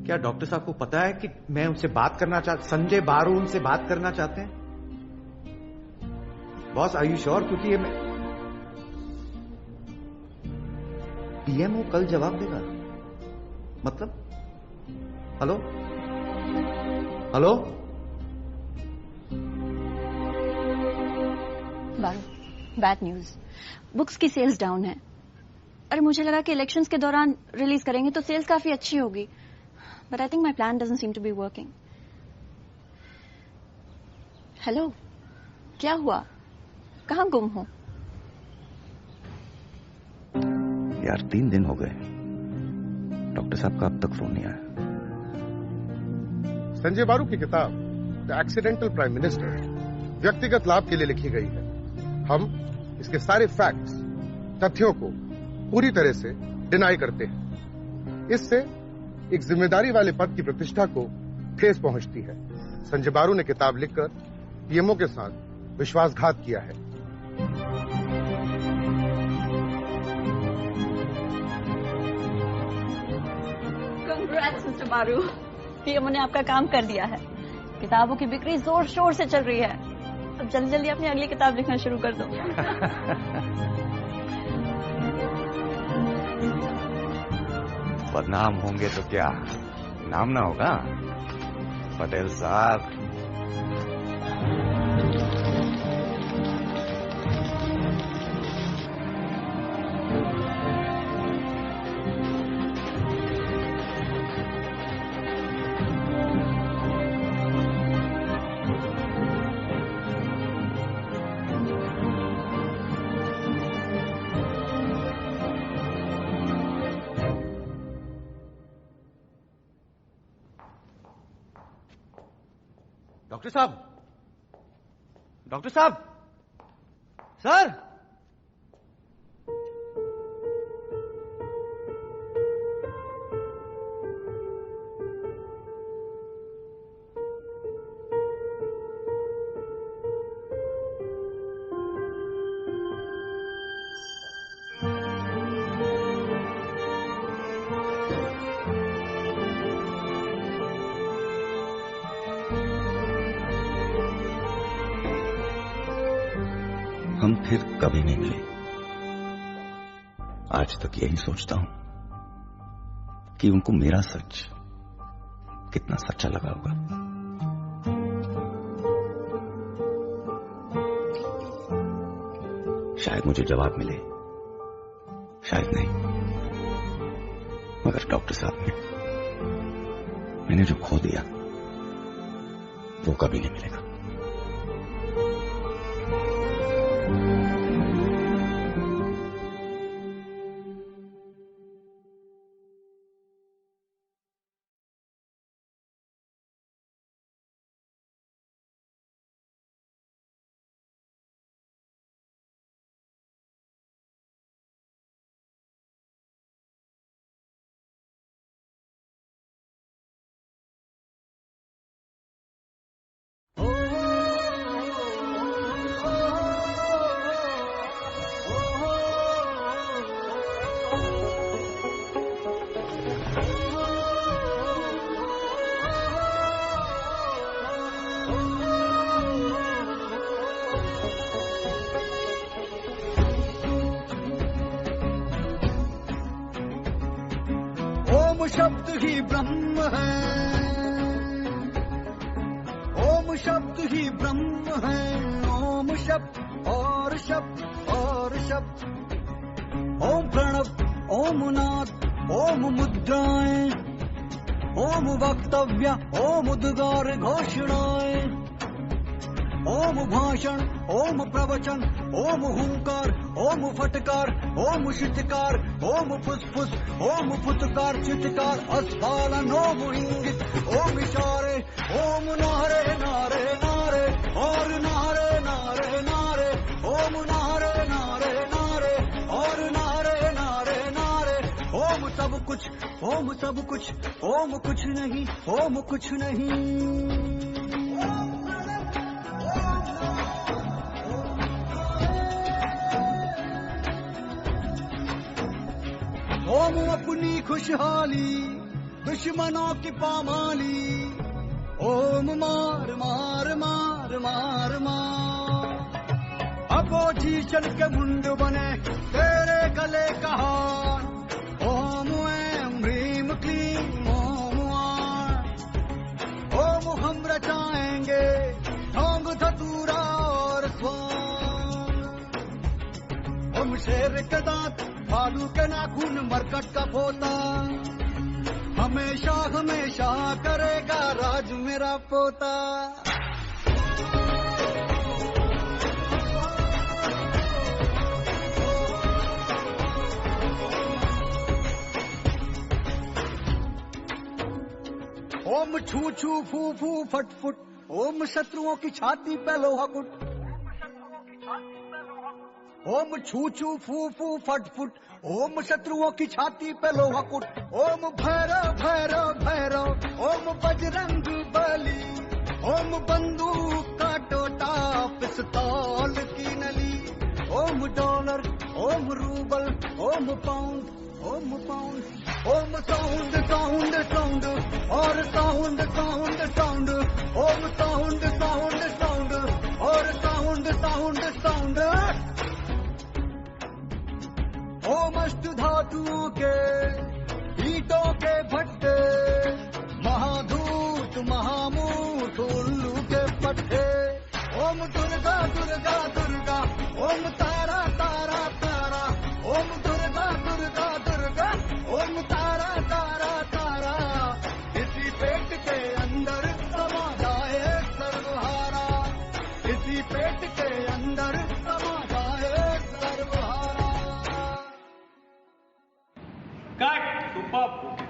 क्या डॉक्टर साहब को पता है कि मैं उनसे बात करना संजय बारू उनसे बात करना चाहते हैं? Boss, are you sure? क्योंकि ये पीएमओ कल जवाब देगा। मतलब hello hello bad news, books की सेल्स डाउन है। अरे मुझे लगा कि इलेक्शंस के दौरान रिलीज करेंगे तो सेल्स काफी अच्छी होगी, but I think my plan doesn't seem to be working. Hello, क्या हुआ? कहाँ गुम हो? यार 3 दिन हो गए, डॉक्टर साहब का अब तक फोन नहीं आया। संजय बारू की किताब द एक्सीडेंटल प्राइम मिनिस्टर व्यक्तिगत लाभ के लिए लिखी गई है। हम इसके सारे फैक्ट्स, तथ्यों को पूरी तरह से डिनाई करते हैं। इससे एक जिम्मेदारी वाले पद की प्रतिष्ठा को ठेस पहुंचती है। संजय बारू ने किताब लिखकर पीएमओ के साथ विश्वासघात किया है। कंग्रेट्स मिस्टर बारू, पीएमओ ने आपका काम कर दिया है। किताबों की बिक्री जोर शोर से चल रही है। अब जल्दी जल्दी अपनी अगली किताब लिखना शुरू कर दो। बदनाम होंगे तो क्या, नाम ना होगा? पटेल साहब। डॉक्टर साहब, डॉक्टर साहब, सर। हम फिर कभी नहीं मिले। आज तक यही सोचता हूं कि उनको मेरा सच कितना सच्चा लगा होगा। शायद मुझे जवाब मिले, शायद नहीं, मगर डॉक्टर साहब मैंने जो खो दिया वो कभी नहीं मिलेगा। शब्द ही ब्रह्म है, ओम शब्द ही ब्रह्म है। ओम शब्द और शब्द और शब्द, ओम प्रणव, ओम नाद, ओम मुद्राएं, ओम वक्तव्य, ओम उद्गार घोषणाएं, ओम भाषण, ओम प्रवचन, ओम हुंकार, ओम फटकार, ओम शितकार, ओम फुसफुस, ओम फुतकार, चितकार, अस्फालन, ओम इंगित, ओम इशारे, ओम नारे नारे नारे और नारे नारे नारे, ओम नारे नारे नारे और नारे नारे नारे, ओम सब कुछ, ओम सब कुछ, ओम कुछ नहीं, ओम कुछ नहीं। ओम अपनी खुशहाली दुश्मनों की पामाली, ओम मार मार मार मार मार, अपोजिशन के मुंड बने तेरे गले का हार, ओम ऐम ह्रीम क्लीम ओम आर, ओम हम रचाएंगे ढोंग धतूरा और स्वान, ओम शेर के दांत भालू के नाखून मरकट का पोता, हमेशा हमेशा करेगा राज मेरा पोता। ओम छू छू फू फू फट फुट, ओम शत्रुओं की छाती पे लोहा कुट, ओम छू छू फू फू फट फुट, ओम शत्रुओं की छाती पे लोहा कुट, ओम भैरव भैरव भैरव, ओम बजरंग बली, ओम बंदूक का टोटा पिस्तौल की नली, ओम डॉलर, ओम रूबल, ओम पाउंड, ओम पाउंड, ओम साउंड साउंड साउंड और साउंड साउंड साउंड, ओम साउंड साउंड साउंड और साउंड साउंड साउंड, ओम अष्ट धातुओं के ईटों के भट्टे, महाधूत महामूत उल्लू के पट्टे, ओम दुर्गा दुर्गा दुर्गा, ओम तारा तारा तारा, ओम दुर्गा दुर्गा दुर्गा, ओम तारा तारा तारा, इसी पेट के अंदर समा जाए सर्वहारा, इसी पेट के अंदर समा जाए सर्वहारा। Cut! Superb!